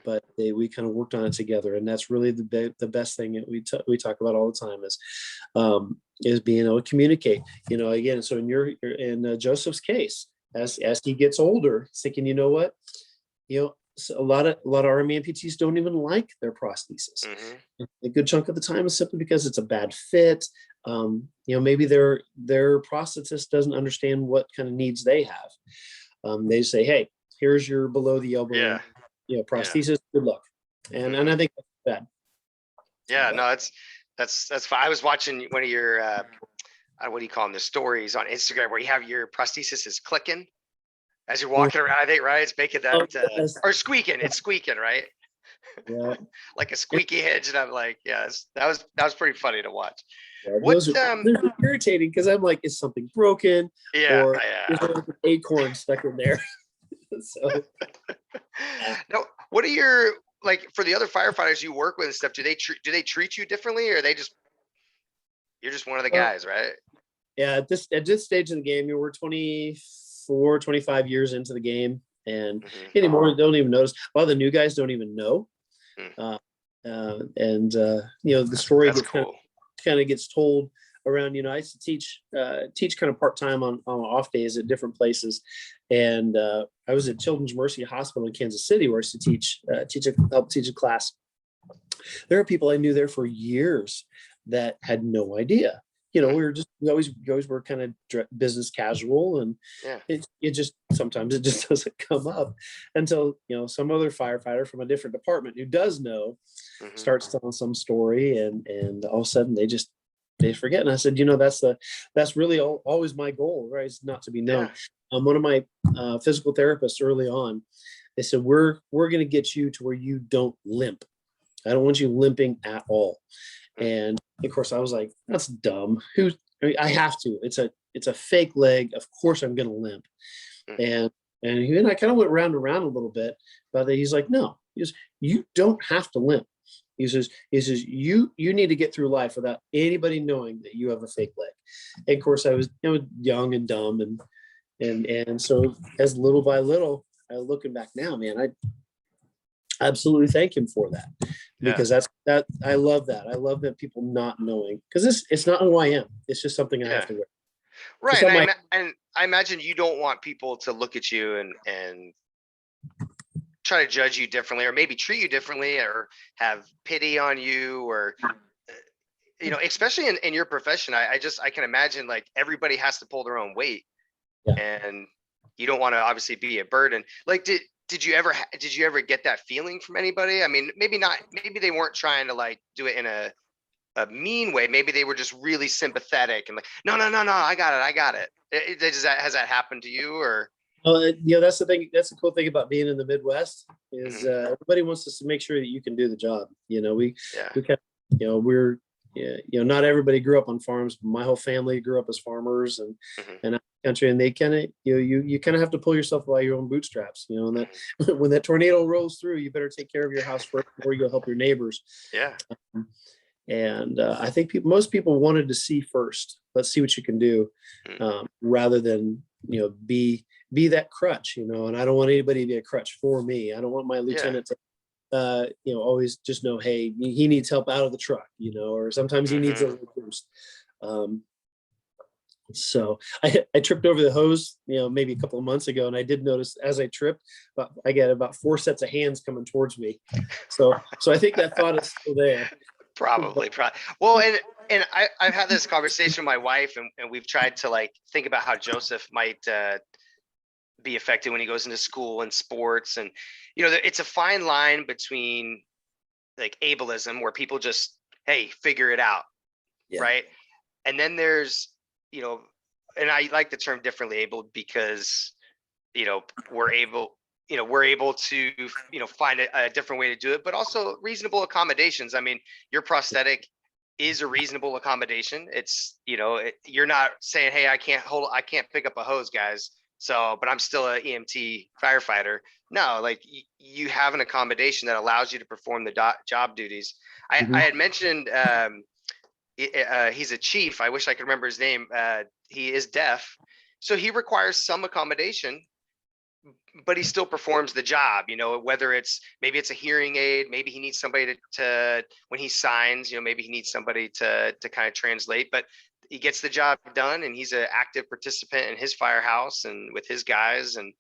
but we kind of worked on it together, and that's really the best thing that we talk about all the time is being able to communicate. Again, so in Joseph's case, as he gets older, he's thinking, what, so a lot of Army amputees don't even like their prosthesis. A good chunk of the time is simply because it's a bad fit. Maybe their prosthetist doesn't understand what kind of needs they have. They say, hey, here's your below the elbow prosthesis. Good luck. And I think that's bad.
Yeah, no, that's fine. I was watching one of your what do you call them, the stories on Instagram where you have your prosthesis is clicking as you're walking around, I think, right? It's making that or squeaking. It's squeaking, right?
Yeah.
Like a squeaky hinge, and I'm like, yes, that was pretty funny to watch.
Yeah, they're irritating because I'm like, is something broken? Or is there an acorn stuck in there? So
now, what are your, like, for the other firefighters you work with and stuff, do they treat you differently, or you're just one of the guys, right?
Yeah, at this stage of the game, we're 24, 25 years into the game, and anymore don't even notice. A lot of the new guys don't even know. The story kind of gets told around. I used to teach kind of part-time on off days at different places, and I was at Children's Mercy Hospital in Kansas City, where I used to help teach a class. There are people I knew there for years that had no idea. We always were kind of business casual, and it just sometimes it just doesn't come up until some other firefighter from a different department who does know starts telling some story, and all of a sudden they forget. And I said, that's really always my goal, right? It's not to be known. One of my physical therapists early on, they said, we're going to get you to where you don't limp. I don't want you limping at all. And of course I was like, that's dumb. I have to, it's a fake leg. Of course I'm going to limp. And I kind of went round and round a little bit, but he's like, no, you don't have to limp. He says, you need to get through life without anybody knowing that you have a fake leg. And of course, I was, young and dumb, and so as little by little, looking back now, man, I absolutely thank him for that, because that I love that. I love that people not knowing, because it's not who I am. It's just something I have to wear.
Right. And I imagine you don't want people to look at you and try to judge you differently, or maybe treat you differently, or have pity on you, or especially in your profession. I can imagine, like, everybody has to pull their own weight, and you don't want to obviously be a burden. Like, did you ever get that feeling from anybody? I mean, maybe not, maybe they weren't trying to like do it in a mean way. Maybe they were just really sympathetic and like, no, I got it. Has that happened to you, or?
That's the thing. That's the cool thing about being in the Midwest is everybody wants us to make sure that you can do the job. We kind of, we're, not everybody grew up on farms. My whole family grew up as farmers and out the country, and they kind of, you kind of have to pull yourself by your own bootstraps, and that when that tornado rolls through, you better take care of your house first before you go help your neighbors.
Yeah.
And I think most people wanted to see first, let's see what you can do, rather than, be that crutch, and I don't want anybody to be a crutch for me. I don't want my lieutenant to, always just know, hey, he needs help out of the truck, or sometimes he needs a little boost. So I tripped over the hose, maybe a couple of months ago, and I did notice as I tripped, I got about 4 sets of hands coming towards me. So I think that thought is still there.
Probably. Well, and I've had this conversation with my wife, and we've tried to like think about how Joseph might be affected when he goes into school and sports. And, it's a fine line between like ableism, where people just, hey, figure it out. Yeah. Right. And then there's, and I like the term differently abled because, we're able to, find a different way to do it, but also reasonable accommodations. I mean, your prosthetic is a reasonable accommodation. It's, you're not saying, hey, I can't pick up a hose, guys. So, but I'm still an EMT firefighter. No, like you have an accommodation that allows you to perform the job duties. I had mentioned he's a chief. I wish I could remember his name. He is deaf, so he requires some accommodation, but he still performs the job, whether maybe it's a hearing aid, maybe he needs somebody to when he signs, maybe he needs somebody to kind of translate, but he gets the job done, and he's an active participant in his firehouse and with his guys. And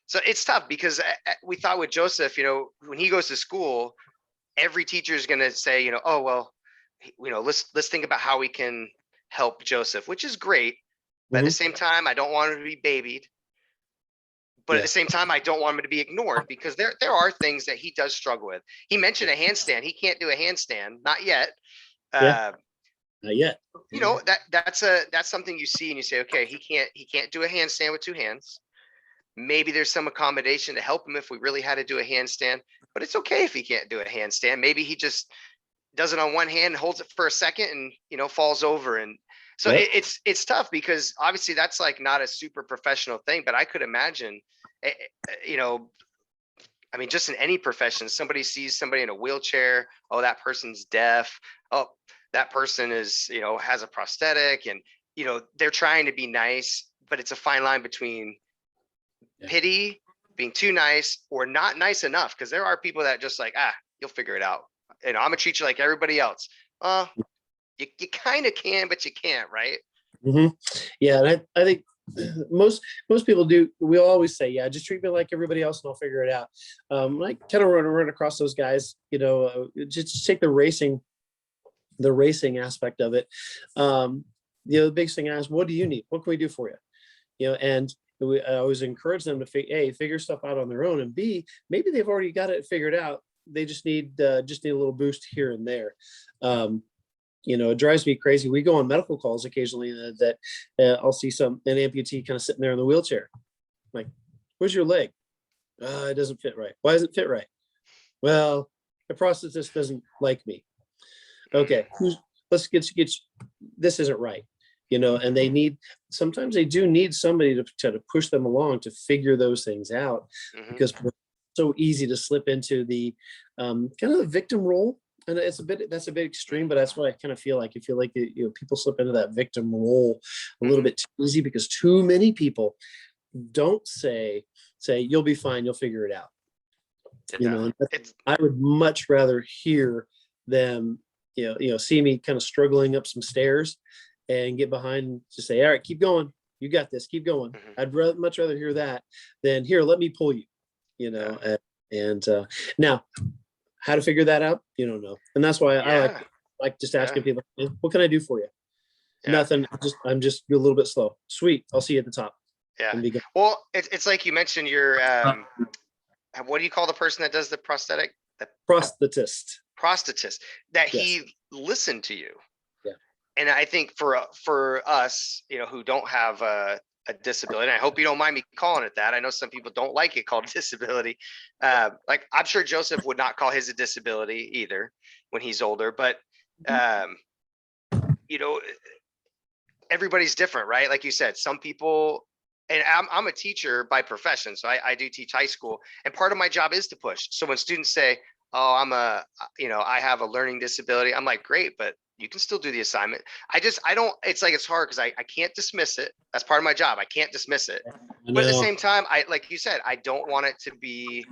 so it's tough because we thought with Joseph, when he goes to school, every teacher is going to say, oh, well, let's think about how we can help Joseph, which is great. But at the same time, I don't want him to be babied. But at the same time, I don't want him to be ignored, because there are things that he does struggle with. He mentioned a handstand. He can't do a handstand, not yet.
Not yet.
That's something you see and you say, okay, he can't do a handstand with 2 hands. Maybe there's some accommodation to help him if we really had to do a handstand, but it's okay if he can't do a handstand. Maybe he just does it on one hand, holds it for a second, and falls over. And so it's tough, because obviously that's like not a super professional thing, but I could imagine, I mean, just in any profession, somebody sees somebody in a wheelchair. Oh, that person's deaf. Oh, that person is, has a prosthetic, and, they're trying to be nice, but it's a fine line between pity, being too nice, or not nice enough. Cause there are people that just like, you'll figure it out. And I'm gonna treat you like everybody else. You kind of can, but you can't, right?
Yeah. And I think most people do. We'll always say, yeah, just treat me like everybody else and I'll figure it out. I kind of run across those guys, just take the racing aspect of it. The biggest thing I ask, what do you need? What can we do for you? And I always encourage them to figure stuff out on their own, and B, maybe they've already got it figured out. They just need a little boost here and there. It drives me crazy. We go on medical calls occasionally that I'll see an amputee kind of sitting there in the wheelchair. I'm like, where's your leg? It doesn't fit right. Why does it fit right? Well, the prosthetist doesn't like me. Okay, let's get this isn't right. And sometimes they do need somebody to push them along to figure those things out, because so easy to slip into the kind of the victim role. And that's a bit extreme, but that's what I kind of feel like. I feel like people slip into that victim role a little bit too easy, because too many people don't say you'll be fine, you'll figure it out. And I would much rather hear them, see me kind of struggling up some stairs and get behind to say, all right, keep going. You got this, keep going. I'd much rather hear that than here, let me pull you, now how to figure that out, you don't know. And that's why I like just asking people, what can I do for you? Nothing. I'm just a little bit slow. Sweet. I'll see you at the top.
Yeah. Well, it's like you mentioned your, what do you call the person that does the prosthetic? Prosthetist, that he listened to you.
Yeah.
And I think for us, who don't have a disability, and I hope you don't mind me calling it that. I know some people don't like it called a disability. Like I'm sure Joseph would not call his a disability either when he's older, but everybody's different, right? Like you said, some people, and I'm a teacher by profession, so I do teach high school, and part of my job is to push. So when students say, oh, I have a learning disability, I'm like, great, but you can still do the assignment. It's hard because I can't dismiss it. That's part of my job. I can't dismiss it. But at the same time, like you said, I don't want it to be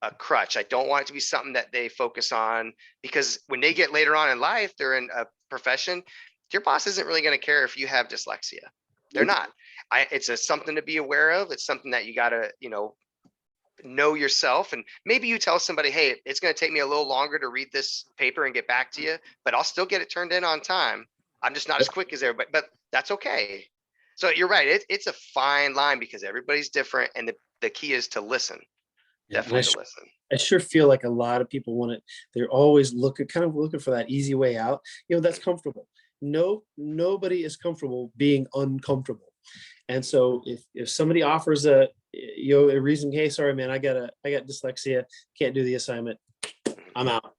a crutch. I don't want it to be something that they focus on, because when they get later on in life, they're in a profession, your boss isn't really going to care if you have dyslexia. They're not. It's something to be aware of. It's something that you got to, know yourself. And maybe you tell somebody, hey, it's going to take me a little longer to read this paper and get back to you, but I'll still get it turned in on time. I'm just not as quick as everybody, but that's okay. So you're right. It's a fine line because everybody's different. And the key is to listen. Definitely to listen.
I sure feel like a lot of people want it. They're always looking for that easy way out. That's comfortable. Nobody is comfortable being uncomfortable. And so if somebody offers a reason, hey, sorry, man, I got dyslexia, can't do the assignment, I'm out.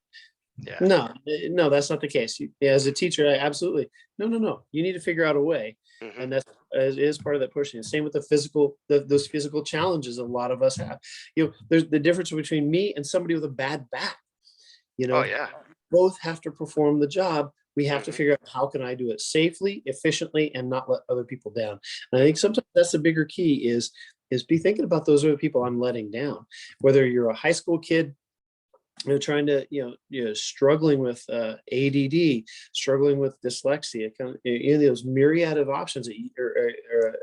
Yeah. No, that's not the case. As a teacher, absolutely. No. You need to figure out a way. And that is part of that pushing. Same with those physical challenges a lot of us have. There's the difference between me and somebody with a bad back. Both have to perform the job. We have to figure out, how can I do it safely, efficiently, and not let other people down. And I think sometimes that's the bigger key is be thinking about those other people I'm letting down. Whether you're a high school kid, trying to, struggling with ADD, struggling with dyslexia, kind of, those myriad of options that or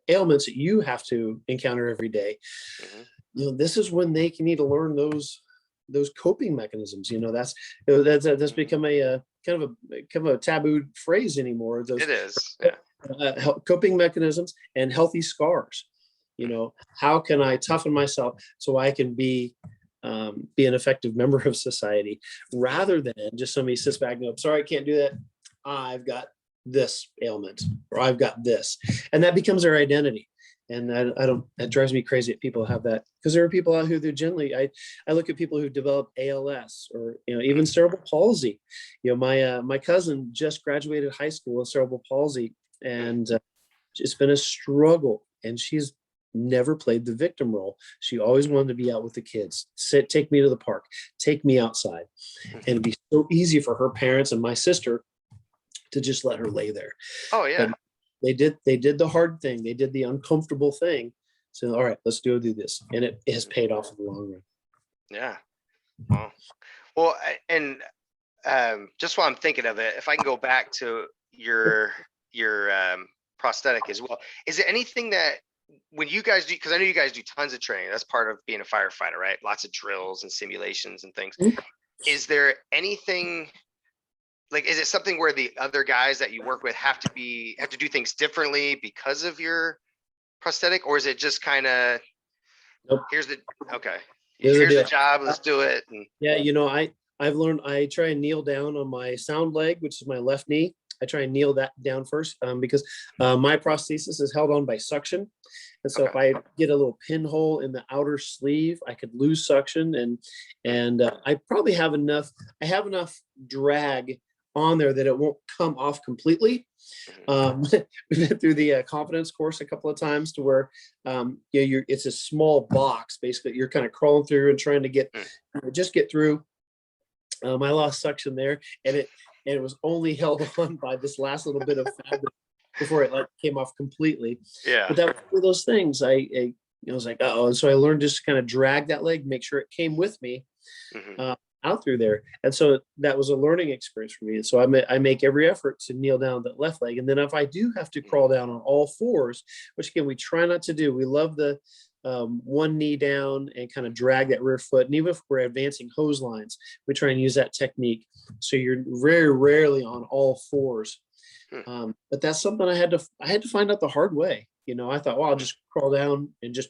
ailments that you have to encounter every day. This is when they need to learn those coping mechanisms. That's become a kind of a taboo phrase anymore.
It is.
Coping mechanisms and healthy scars. How can I toughen myself so I can be an effective member of society, rather than just somebody sits back and goes, sorry, I can't do that. I've got this ailment, or I've got this, and that becomes their identity. And that drives me crazy that people have that, because there are people out who generally, I look at people who develop ALS or, even cerebral palsy. My cousin just graduated high school with cerebral palsy, and it's been a struggle, and she's never played the victim role. She always wanted to be out with the kids, take me to the park, take me outside. And it'd be so easy for her parents and my sister to just let her lay there.
Oh yeah.
But they did the hard thing. They did the uncomfortable thing. So, all right, let's do this. And it has paid off in the long run.
Yeah. Well, and just while I'm thinking of it, if I can go back to your prosthetic as well, is there anything that when you guys do, because I know you guys do tons of training, that's part of being a firefighter, right? Lots of drills and simulations and things. Is there anything, like, is it something where the other guys that you work with have to do things differently because of your prosthetic, or is it just kind of,
nope.
Here's the job, let's do it? And
I've learned, I try and kneel down on my sound leg, which is my left knee. I try and kneel that down first, because my prosthesis is held on by suction. And so if I get a little pinhole in the outer sleeve, I could lose suction, and I probably have enough drag on there that it won't come off completely. We've been through the confidence course a couple of times to where it's a small box basically you're kind of crawling through and trying to get just get through. I lost suction there, and it was only held on by this last little bit of fabric before it like came off completely.
Yeah.
But that was one of those things I was like, oh, and so I learned just to kind of drag that leg, make sure it came with me out through there. And so that was a learning experience for me. And so I make every effort to kneel down that left leg. And then if I do have to crawl down on all fours, which again, we try not to do, we love the one knee down and kind of drag that rear foot. And even if we're advancing hose lines, we try and use that technique. So you're very rarely on all fours. But that's something I had to find out the hard way. I thought, well, I'll just crawl down and just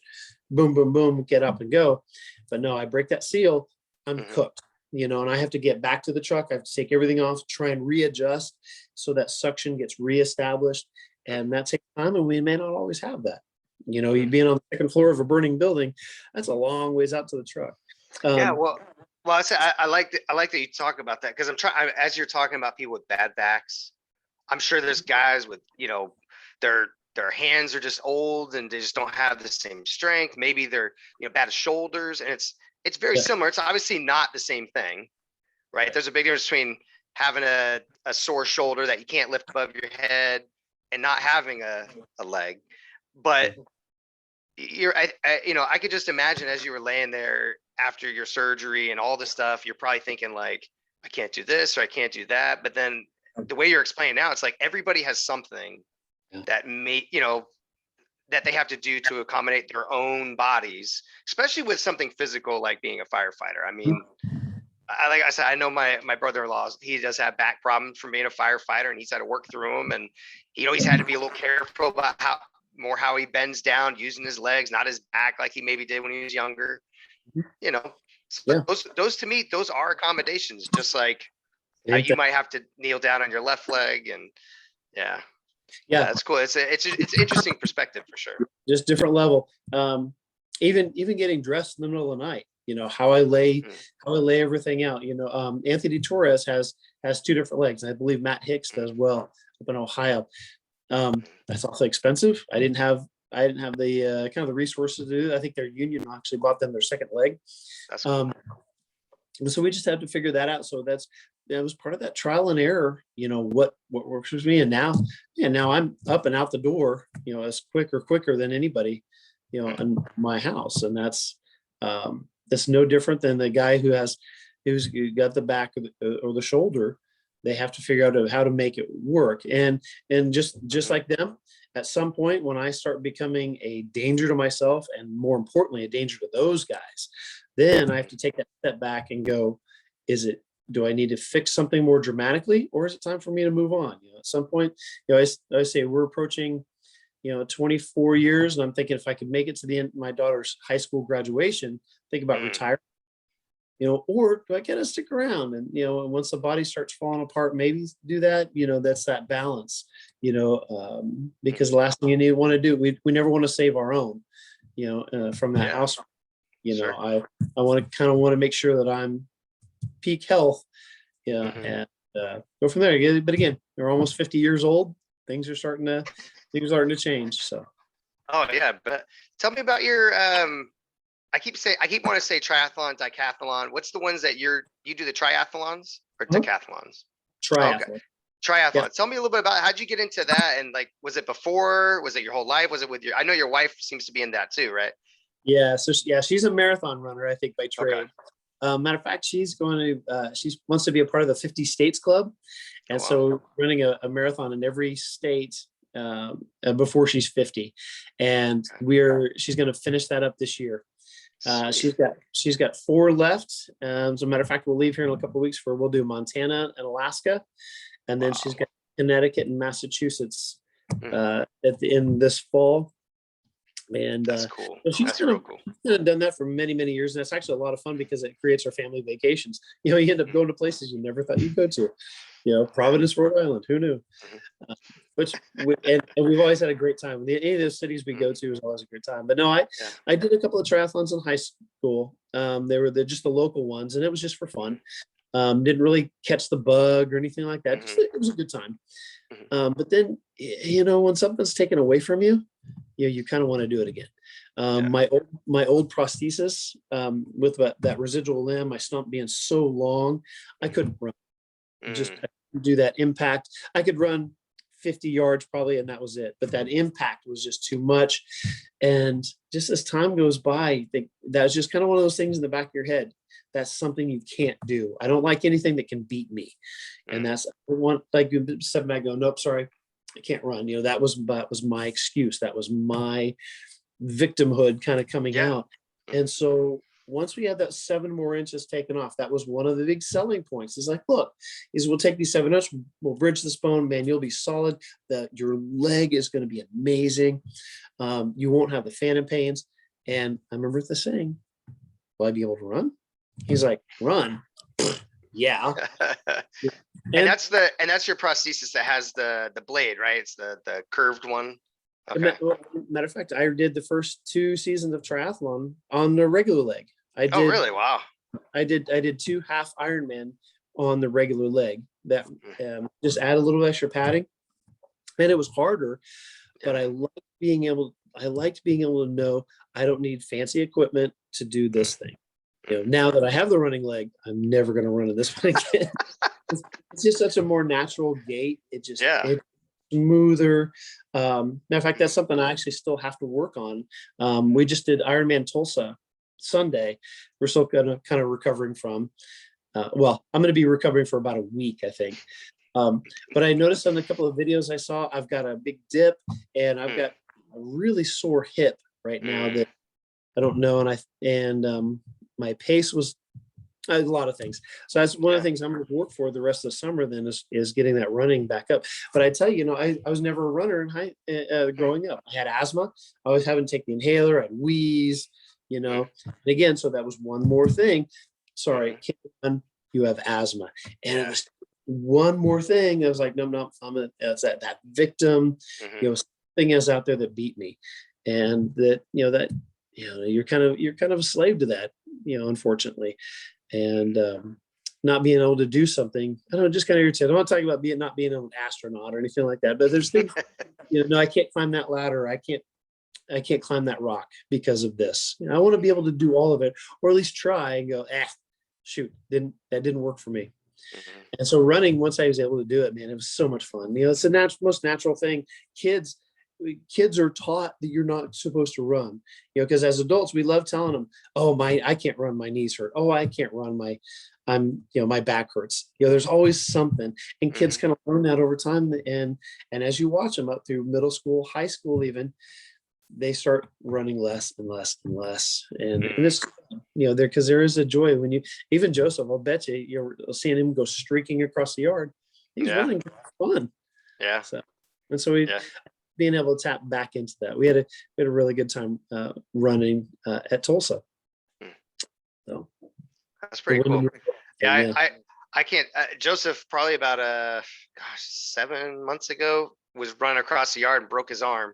boom, boom, boom, get up and go. But no, I break that seal, I'm cooked, and I have to get back to the truck. I have to take everything off, try and readjust so that suction gets reestablished. And that takes time, and we may not always have that. You'd be on the second floor of a burning building. That's a long ways out to the truck.
Yeah, well, I like that you talk about that, because as you're talking about people with bad backs, I'm sure there's guys with, their hands are just old and they just don't have the same strength. Maybe they're, bad shoulders, and it's very similar. It's obviously not the same thing, right? There's a big difference between having a sore shoulder that you can't lift above your head and not having a leg. But I could just imagine as you were laying there after your surgery and all this stuff, you're probably thinking like, I can't do this or I can't do that. But then the way you're explaining now, it's like everybody has something that that they have to do to accommodate their own bodies, especially with something physical like being a firefighter. I mean, like I said, I know my brother-in-law, he does have back problems from being a firefighter, and he's had to work through them. And he always had to be a little careful about how he bends down, using his legs, not his back like he maybe did when he was younger. So those to me, those are accommodations, just like how you might have to kneel down on your left leg. And yeah, that's cool. It's interesting perspective for sure.
Just different level. Even getting dressed in the middle of the night, how I lay everything out. Anthony Torres has 2 different legs. I believe Matt Hicks does well up in Ohio. That's also expensive. I didn't have the kind of the resources to do that. I think their union actually bought them their second leg.
That's cool.
So we just had to figure that out. So that was part of that trial and error, what works with me. And now I'm up and out the door, as quicker than anybody, in my house. And that's no different than the guy who's got the back or the shoulder. They have to figure out how to make it work. And just like them, at some point when I start becoming a danger to myself, and more importantly, a danger to those guys, then I have to take that step back and go, do I need to fix something more dramatically, or is it time for me to move on? At some point, I say we're approaching, 24 years, and I'm thinking if I could make it to the end of my daughter's high school graduation, think about retiring, or do I get to stick around? And, once the body starts falling apart, maybe do that. That's that balance, because the last thing you want to do, we never want to save our own, from that house.
Sure.
I want to make sure that I'm peak health, and go from there. But again, they're almost 50 years old. Things are starting to change. So.
Oh yeah, but tell me about your. I keep wanting to say triathlon, decathlon. What's the ones that you do the triathlons or decathlons?
Triathlon.
Okay. Triathlon.
Yeah.
Tell me a little bit about how'd you get into that, and like, was it before? Was it your whole life? Was it with I know your wife seems to be in that too, right?
Yeah. So she's a marathon runner, I think, by trade. Okay. Matter of fact, she wants to be a part of the 50 States Club. And so running a marathon in every state before she's 50. And she's going to finish that up this year. She's got 4 left. As a matter of fact, we'll leave here in a couple of weeks we'll do Montana and Alaska. And then she's got Connecticut and Massachusetts in this fall. And
that's cool.
So she's kind of done that for many, many years. And it's actually a lot of fun because it creates our family vacations. You end up going to places you never thought you'd go to. Providence, Rhode Island. Who knew? And we've always had a great time. Any of those cities we go to is always a great time. But no, I did a couple of triathlons in high school. They were just the local ones, and it was just for fun. Didn't really catch the bug or anything like that. Just,
Mhm.
it was a good time.
Mhm.
But then, when something's taken away from you, you kind of want to do it again.
Yeah.
My old prosthesis, with that residual limb, my stump being so long, I couldn't run. Just
Mm.
do that impact. I could run 50 yards probably, and that was it. But that impact was just too much. And just as time goes by, you think that's just kind of one of those things in the back of your head. That's something you can't do. I don't like anything that can beat me. And that's one, like you said, back, go, nope, sorry, I can't run. That was my excuse. That was my victimhood kind of coming
Yeah.
out. And so once we had that 7 more inches taken off, that was one of the big selling points. He's like, look, we'll take these 7 inches, we'll bridge this bone, man, you'll be solid. Your leg is going to be amazing. You won't have the phantom pains. And I remember the saying, will I be able to run? He's like, run. Yeah.
And that's your prosthesis that has the blade, right? It's the curved one. Okay.
Matter of fact, I did the first 2 seasons of triathlon on the regular leg.
Oh, really? Wow.
I did 2 half Ironman on the regular leg. That just add a little extra padding, and it was harder. But I liked being able to know I don't need fancy equipment to do this thing. Now that I have the running leg, I'm never going to run in this one again. It's just such a more natural gait. It's smoother. Matter of fact, that's something I actually still have to work on. We just did Ironman Tulsa Sunday. We're still kind of recovering from. Well, I'm going to be recovering for about a week, I think. But I noticed on a couple of videos I saw, I've got a big dip and I've got a really sore hip right now that I don't know. And my pace was a lot of things. So that's one of the things I'm going to work for the rest of the summer then is getting that running back up. But I tell you, I was never a runner growing up. I had asthma. I was having to take the inhaler. I had wheeze, And again, so that was one more thing. Sorry, you have asthma. And it was one more thing. I was like, no, it's that victim, something is out there that beat me. And that, you're kind of a slave to that, unfortunately. And not being able to do something, I don't know, just kind of irritated. I don't want to talk about not being an astronaut or anything like that, but there's things, I can't climb that ladder. I can't climb that rock because of this. I want to be able to do all of it, or at least try and go, shoot, that didn't work for me. And so running, once I was able to do it, man, it was so much fun. It's the most natural thing. Kids are taught that you're not supposed to run, because as adults, we love telling them, I can't run, my knees hurt. Oh, I can't run, my back hurts. There's always something, and kids kind of learn that over time. And as you watch them up through middle school, high school, even, they start running less and less and less. And it's, because there is a joy when even Joseph, I'll bet you're seeing him go streaking across the yard. He's running for fun. Yeah. So being able to tap back into that. We had a really good time running at Tulsa. So
that's pretty cool. Yeah, I can't. Joseph probably about 7 months ago was running across the yard and broke his arm.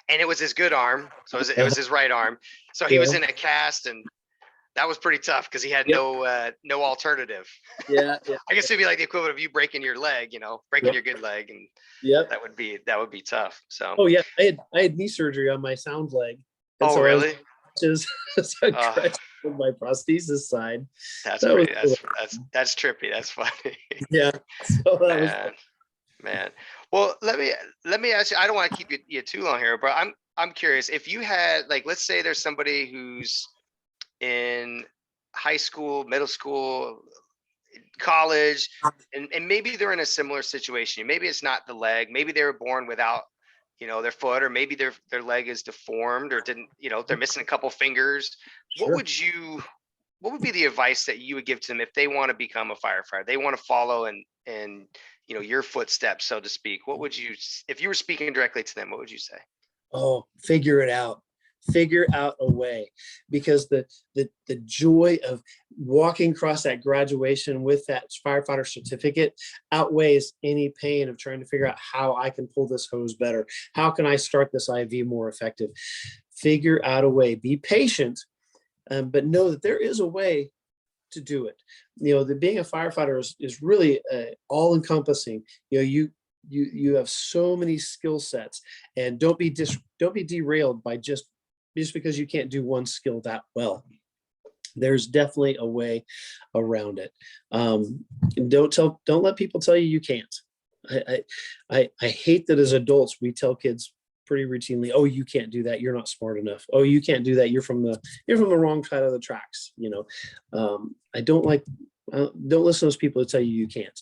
And it was his good arm, so it was his right arm. So he was in a cast, and that was pretty tough because he had no alternative.
Yeah.
I guess it'd be like the equivalent of you breaking your leg, breaking your good leg, and that would be tough. So.
Oh yeah, I had knee surgery on my sound leg.
And so really?
Just with my prosthesis side.
That's trippy. That's funny.
Yeah. So that
man. Well, let me ask you. I don't want to keep you too long here, but I'm curious if you had, like, let's say there's somebody who's in high school, middle school, college, and maybe they're in a similar situation. Maybe it's not the leg. Maybe they were born without, their foot, or maybe their leg is deformed, or didn't, they're missing a couple fingers. Sure. What would be the advice that you would give to them if they want to become a firefighter? They want to follow and your footsteps, so to speak. What would you, if you were speaking directly to them, what would you say?
Oh, figure it out. Figure out a way, because the joy of walking across that graduation with that firefighter certificate outweighs any pain of trying to figure out how I can pull this hose better. How can I start this IV more effective? Figure out a way. Be patient, but know that there is a way to do it. The being a firefighter is really all encompassing. You have so many skill sets, and don't be derailed by just because you can't do one skill that well. There's definitely a way around it. Don't let people tell you can't. I hate that as adults we tell kids pretty routinely, oh, you can't do that, you're not smart enough. Oh, you can't do that, you're from the wrong side of the tracks. I don't listen to those people that tell you can't.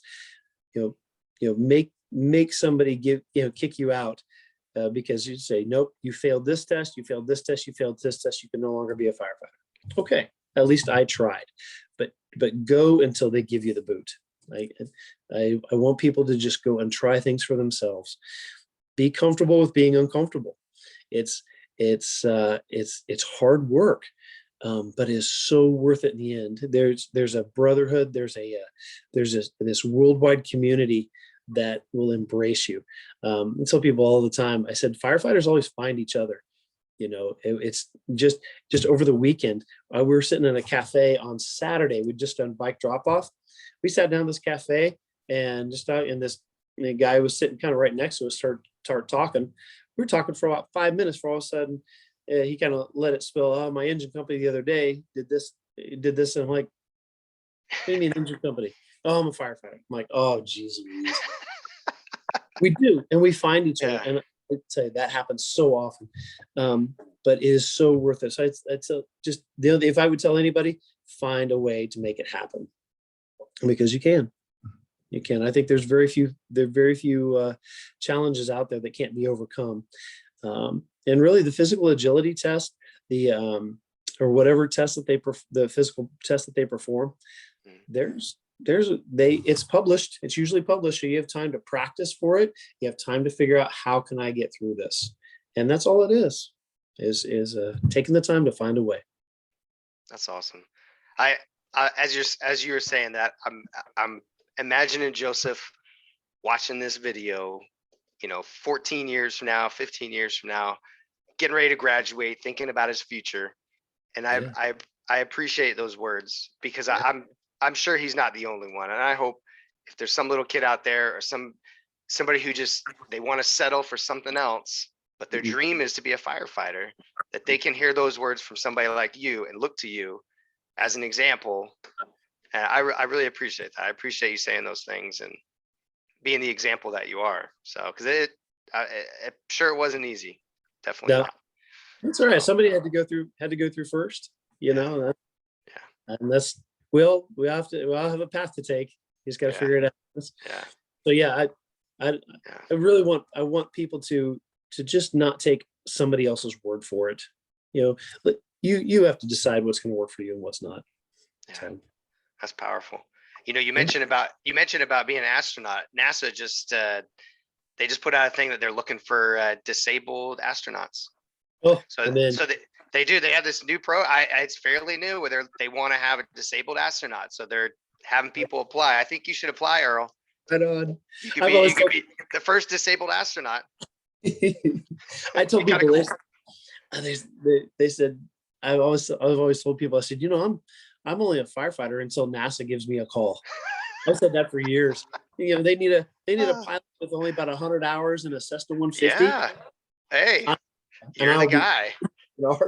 Make somebody kick you out because you say, nope, you failed this test, you failed this test, you failed this test, you can no longer be a firefighter. Okay, at least I tried. But go until they give you the boot. I want people to just go and try things for themselves. Be comfortable with being uncomfortable. It's hard work, but it's so worth it in the end. There's a brotherhood. There's this worldwide community that will embrace you. I tell people all the time, I said, firefighters always find each other. It's just over the weekend, we were sitting in a cafe on Saturday. We'd just done bike drop off. We sat down in this cafe and the guy was sitting kind of right next to us, started talking. We were talking for about 5 minutes. For all of a sudden, he kind of let it spill. Oh, my engine company the other day did this. And I'm like, what do you mean engine company? Oh, I'm a firefighter. I'm like, oh, geez. We do. And we find each other. And I'd say that happens so often. But it is so worth it. So it's just the other, if I would tell anybody, find a way to make it happen, because you can. I think there are very few challenges out there that can't be overcome. And really the physical agility test, or whatever test that the physical test that they perform, it's published. It's usually published. So you have time to practice for it. You have time to figure out, how can I get through this? And that's all it is taking the time to find a way.
That's awesome. As you were saying that, I'm imagining Joseph watching this video, 14 years from now, 15 years from now, getting ready to graduate, thinking about his future. And I appreciate those words, because I'm sure he's not the only one. And I hope if there's some little kid out there, or somebody who they want to settle for something else, but their dream is to be a firefighter, that they can hear those words from somebody like you and look to you as an example. And I really appreciate that. I appreciate you saying those things and being the example that you are. So, because I'm sure it wasn't easy. Definitely not.
That's all right. Somebody had to go through first, and we'll have a path to take. You just got to figure it out. So I really want people to just not take somebody else's word for it. You have to decide what's going to work for you and what's not. So.
That's powerful. You mentioned about being an astronaut. NASA they just put out a thing that they're looking for disabled astronauts.
Oh,
they do. They have this new it's fairly new, where they want to have a disabled astronaut. So they're having people apply. I think you should apply, Earl.
Right on.
You could be the first disabled astronaut.
I told people, they said, I've always told people, I said, I'm only a firefighter until NASA gives me a call. I've said that for years. They need a pilot with only about 100 hours in a Cessna 150.
Yeah. Hey, you're the guy. Well,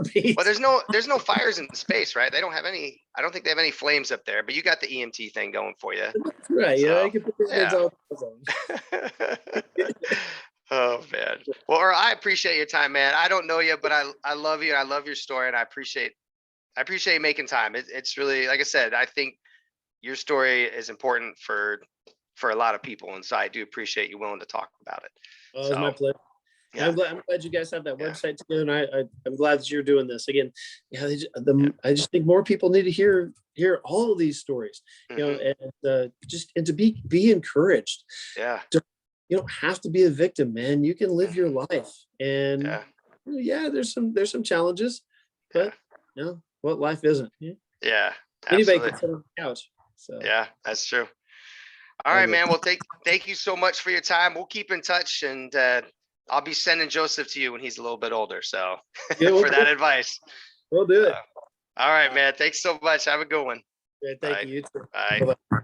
there's no fires in space, right? They don't have any. I don't think they have any flames up there, but you got the EMT thing going for you.
That's right. So, you can put the on.
Oh man. Well, Earl, I appreciate your time, man. I don't know you, but I love you. And I love your story, and I appreciate you making time. It's really, like I said, I think your story is important for a lot of people, and so I do appreciate you willing to talk about it.
Oh, it's my pleasure. Yeah. I'm glad you guys have that website too, and I'm glad that you're doing this again. I just think more people need to hear all of these stories, and to be encouraged.
Yeah.
You don't have to be a victim, man. You can live your life, and there's some challenges, but what life isn't.
Yeah.
Anybody can sit on the couch. So
yeah, that's true. All right, man. Well, thank you so much for your time. We'll keep in touch, and I'll be sending Joseph to you when he's a little bit older. So for that advice.
We'll do it.
All right, man. Thanks so much. Have a good one.
Yeah,
Bye.
thank you. You too.
Bye.
Bye-bye.